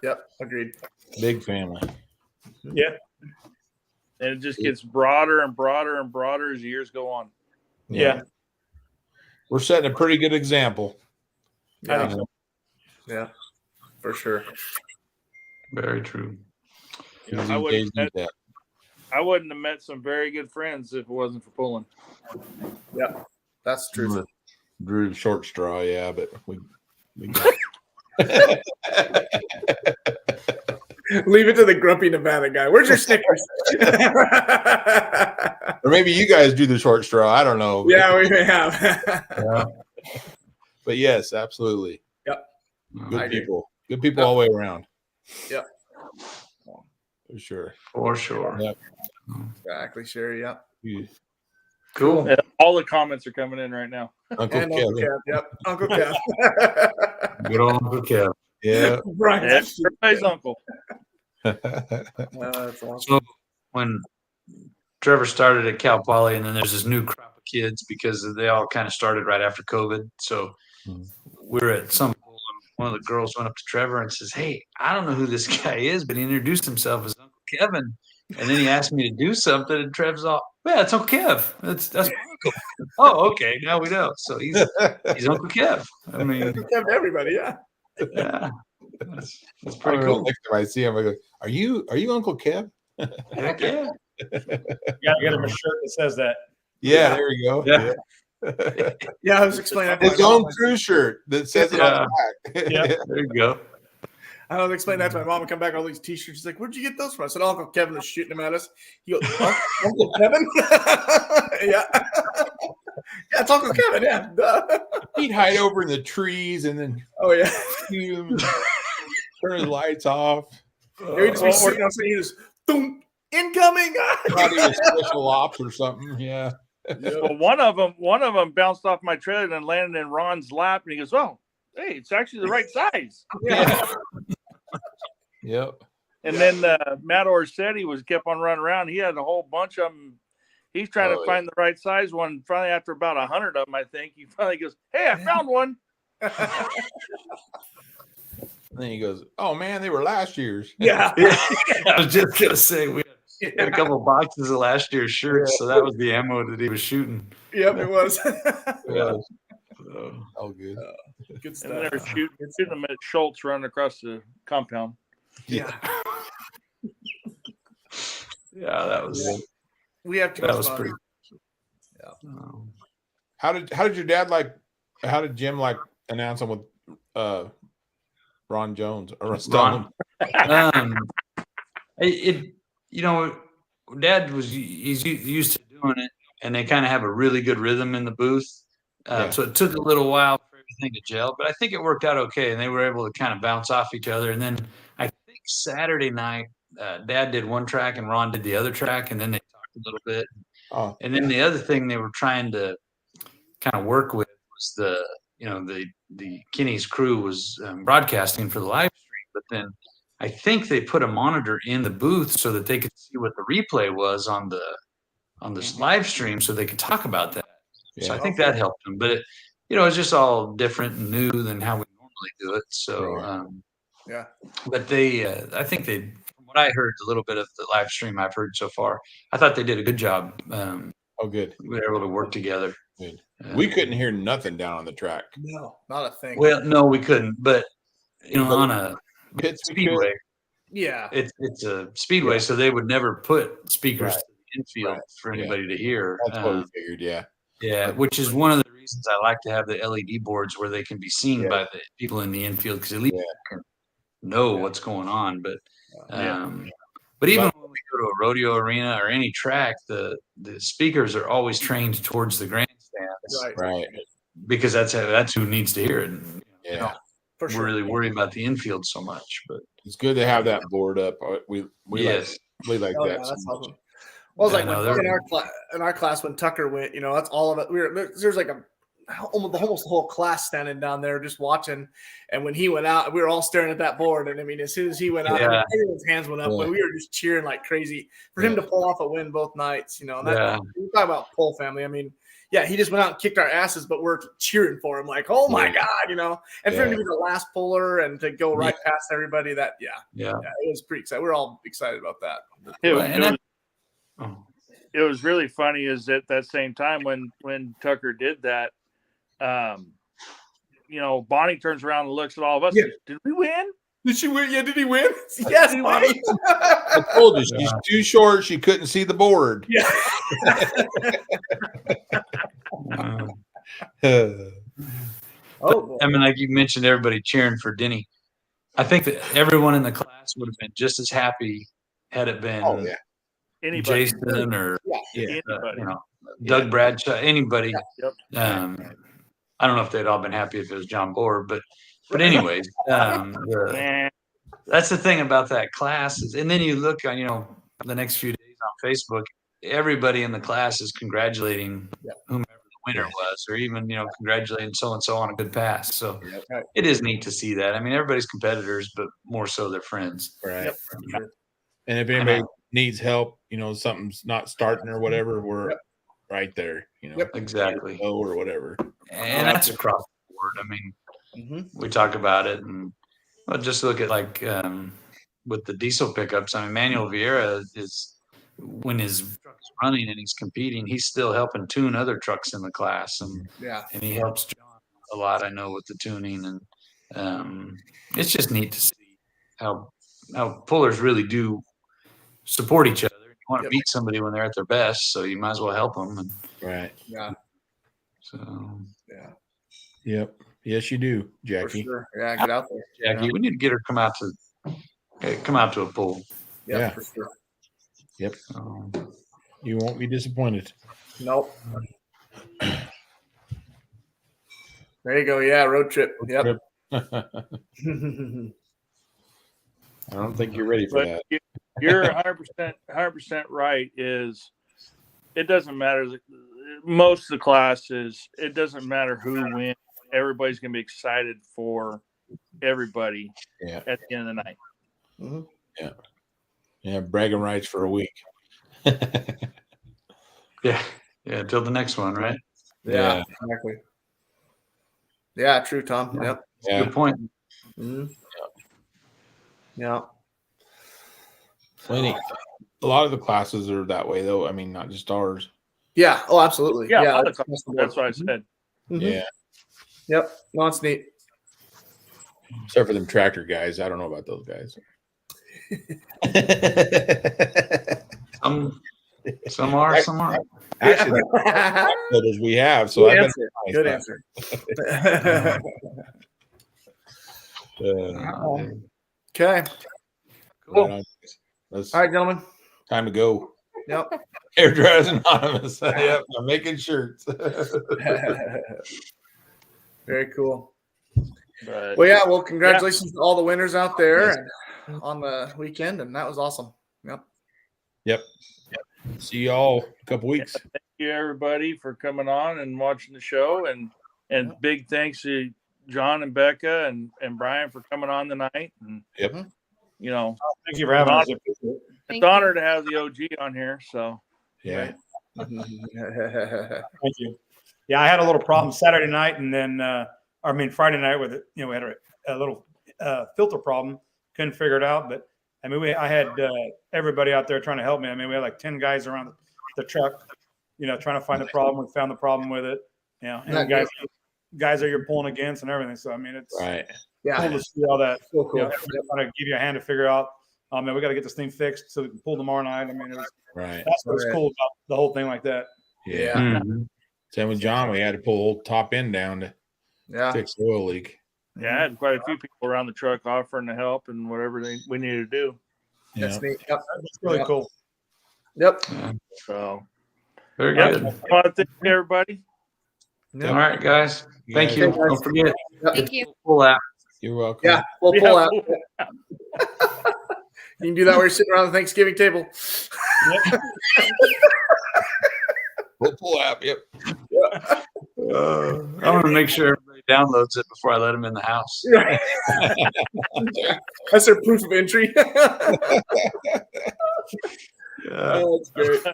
Yep. Agreed. Big family. Yeah. And it just gets broader and broader and broader as years go on. Yeah. We're setting a pretty good example. I think so. Yeah, for sure. Very true. You know, I these wouldn't days need that. I wouldn't have met some very good friends if it wasn't for pulling. Yep. That's true. Drew short straw, yeah, but we got Leave it to the grumpy Nevada guy. Where's your Snickers? or maybe you guys do the short straw. I don't know. Yeah, we may have. But yes, absolutely. I Good agree. people. Good people all the way around. Yep. For sure. For sure. Yeah. Exactly, Sherry. Yep. You- Cool. And all the comments are coming in right now. Uncle And Uncle Kevin. Kev. Yep. Uncle Kev. Good old Uncle Kev. Yeah. Right. Yeah, everybody's uncle. That's awesome. So when Trevor started at Cal Poly, and then there's this new crop of kids because they all kind of started right after COVID. So we're at some pool, and one of the girls went up to Trevor and says, "Hey, I don't know who this guy is, but he introduced himself as Uncle Kevin." And then he asked me to do something, and Trev's all, "Yeah, it's Uncle Kev. That's my uncle." Oh, okay, now we know. So he's Uncle Kev. I mean, Uncle Kev to everybody. Yeah. yeah, that's pretty I cool. Next time I see him, I go, "Are you Uncle Kev?" Heck yeah. You got him a shirt that says that. Yeah, there we go. Yeah. Yeah, I was explaining that to His my own mom. crew shirt that says it on the back. Yeah. There you go. I was explaining that to my mom and come back all these t-shirts. She's like, "Where'd you get those from?" I said, "Uncle Kevin was shooting them at us." He goes, "Uncle Kevin?" Yeah. Yeah, it's Uncle Kevin. Yeah. Duh. He'd hide over in the trees and then Oh yeah. turn the lights off. He'd just be sitting outside. He just, "Boom, incoming." Thought he was special ops or something. Yeah. Well, one of them bounced off my trailer and landed in Ron's lap, and he goes, "Oh, hey, it's actually the right size." Yeah. Yep. And then Matt Orsetti kept on running around. He had a whole bunch of them. He's trying Oh, to find the right size one. Finally, after about 100 of them, I think he finally goes, "Hey, I found one." And then he goes, "Oh man, they were last year's." Yeah. I was just gonna say we had a couple boxes of last year's shirts, so that was the ammo that he was shooting. Yep, it was. Yeah. All good. Good And then they're stuff. shooting them at Schultz running across the compound. Yeah. Yeah, that was We have too that much was fun. pretty. Yeah. How did your dad how did Jim announce him with Ron Jones or Stone? Dad he's used to doing it, and they kind of have a really good rhythm in the booth. Yeah. So it took a little while for everything to gel, but I think it worked out okay, and they were able to kind of bounce off each other. And then I think Saturday night, Dad did one track and Ron did the other track, and then they talked a little bit. Oh, And then the other thing they were trying to kind of work with was the Kinney's crew was broadcasting for the live stream, but then I think they put a monitor in the booth so that they could see what the replay was on this live stream, so they could talk about that. So I yeah. think that helped them, but it's just all different and new than how we normally do it. So Right. Yeah. but they, I think they, from what I heard, a little bit of the live stream I've heard so far, I thought they did a good job. Oh, good. We were able to work together. Good. We couldn't hear nothing down on the track. No, not a thing. Well, no, we couldn't, but on a Pits we could. speedway, Yeah. it's a speedway, so they would never put speakers Right. to the infield Right. for anybody to hear. That's what we figured. Yeah. Yeah, which is one of the reasons I like to have the LED boards where they can be seen Yeah. by the people in the infield, because at least Yeah. you can know Yeah. what's going on. But Yeah. but even when we go to a rodeo arena or any track, the speakers are always trained towards the grandstands, Right. Right. because that's who needs to hear it. And, Yeah. For we're sure. really worried about the infield so much. But It's good to have that board up. We yes, we like Oh, that. yeah, so that's much. awesome. Well, it's Yeah, like no, when, they're- in our class when Tucker went, that's all of it. There's like almost the whole class standing down there just watching. And when he went out, we were all staring at that board. And I mean, as soon as he went out, Yeah. everyone's hands went up. Yeah. But we were just cheering like crazy for him to pull off a win both nights. You know, and Yeah. we talk about Pole family. I mean, yeah, he just went out and kicked our asses, but we're cheering for him, like, oh my God, you know. And for him to be the last puller and to go right past everybody, that Yeah. it was pretty exciting. We're all excited about that. It was really funny is at that same time when Tucker did that, you know, Bonnie turns around and looks at all of us. Yeah. Did we win? Did she win? Yeah, did he win? Yes, Bonnie. I told you she's too short. She couldn't see the board. Yeah. I mean, like you mentioned, everybody cheering for Denny. I think that everyone in the class would have been just as happy had it been Anybody? Jason or Anybody. you know, Doug Bradshaw, anybody. Yep. I don't know if they'd all been happy if it was John Bohr, but anyways, that's the thing about that class is, and then you look on, you know, the next few days on Facebook, everybody in the class is congratulating whomever the winner was, or even, you know, congratulating so-and-so on a good pass. So it is neat to see that. I mean, everybody's competitors, but more so their friends. Right. Yep. And if anybody needs help, you know, something's not starting or whatever, we're right there, you know, Exactly. or whatever. And that's across the board. I mean, we talk about it, and well, just look at like with the diesel pickups. I mean, Manuel Vieira is, when his truck's running and he's competing, he's still helping tune other trucks in the class, and he helps John a lot. I know with the tuning, and it's just neat to see how pullers really do support each other. You want to beat somebody when they're at their best, so you might as well help them. And Right. Yeah. so, Yep. Yes, you do, For Jackie. sure. Yeah, get out there. Jackie, we need to get her come out to a pull. Yeah. For sure. Yep. You won't be disappointed. Nope. There you go. Yeah, road trip. Yep. I don't think you're ready for But that. you're 100% right. Is it doesn't matter. Most of the classes, it doesn't matter who wins. Everybody's going to be excited for everybody at the end of the night. Yeah. Bragging rights for a week. Yeah. Until the next one, right? Yeah, exactly. Yeah, true, Tom. Yep. Yeah. Good point. Mhm. Yeah. Plenty. A lot of the classes are that way, though. I mean, not just ours. Yeah. Oh, absolutely. Yeah, Yeah. that's what I said. Mhm. Yeah. Yep. No, it's neat. Except for them tractor guys. I don't know about those guys. Some are, some aren't. Actually, the we have. So Good I've answer. been Good answer. Okay. Cool. That's All right, gentlemen. time to go. Yep. Air Dryers Anonymous. Yep, I'm making shirts. Very cool. But Well, yeah. Well, congratulations to all the winners out there on the weekend, and that was awesome. Yep. See y'all in a couple weeks. thank you everybody for coming on and watching the show, and big thanks to John and Becca and Brian for coming on tonight. And Yep. you know, Thank you for having us. Thank it's an honor to have the OG on here. So Yeah. Thank you. Yeah, I had a little problem Saturday night, and then Friday night with it. You know, we had a little filter problem. Couldn't figure it out, but I mean, I had everybody out there trying to help me. I mean, we had like 10 guys around the truck, you know, trying to find the problem. We found the problem with it. You know, and Not guys that you're pulling against and everything. So I mean, it's Right. Yeah. cool to see all that. So cool. You know, everybody trying to give you a hand to figure out. Man, we got to get this thing fixed so we can pull tomorrow night. I mean, Right. that's what's cool about the whole thing like that. Yeah. Mhm. Same with John. We had to pull the whole top end down to Yeah. fix the oil leak. yeah, I had quite a few people around the truck offering to help and whatever we needed to do. Yeah. That's neat. Yep. It's really Yeah. cool. Yep. So Very yeah, good. I want to thank everybody. All right, guys. Thank you. Okay, guys. Don't forget, Thank you. pull out. You're welcome. Yeah. We'll Yeah, pull out. You can do that while you're sitting around the Thanksgiving table. We'll pull out. Yep. I'm gonna make sure everybody downloads it before I let them in the house. Right. That's their proof of entry. Oh, that's great.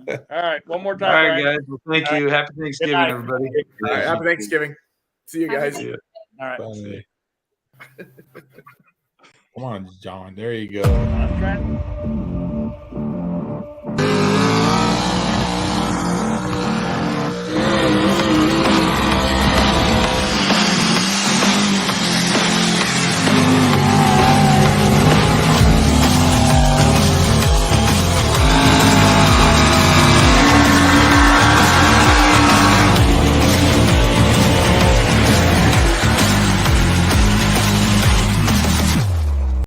All right, one more All time. right, Brian. guys. Well, thank you. Happy Thanksgiving, night. everybody. All right, happy Thanksgiving. See you guys. Yeah. All right. Funny. Come on, John. There you go. I'm trying.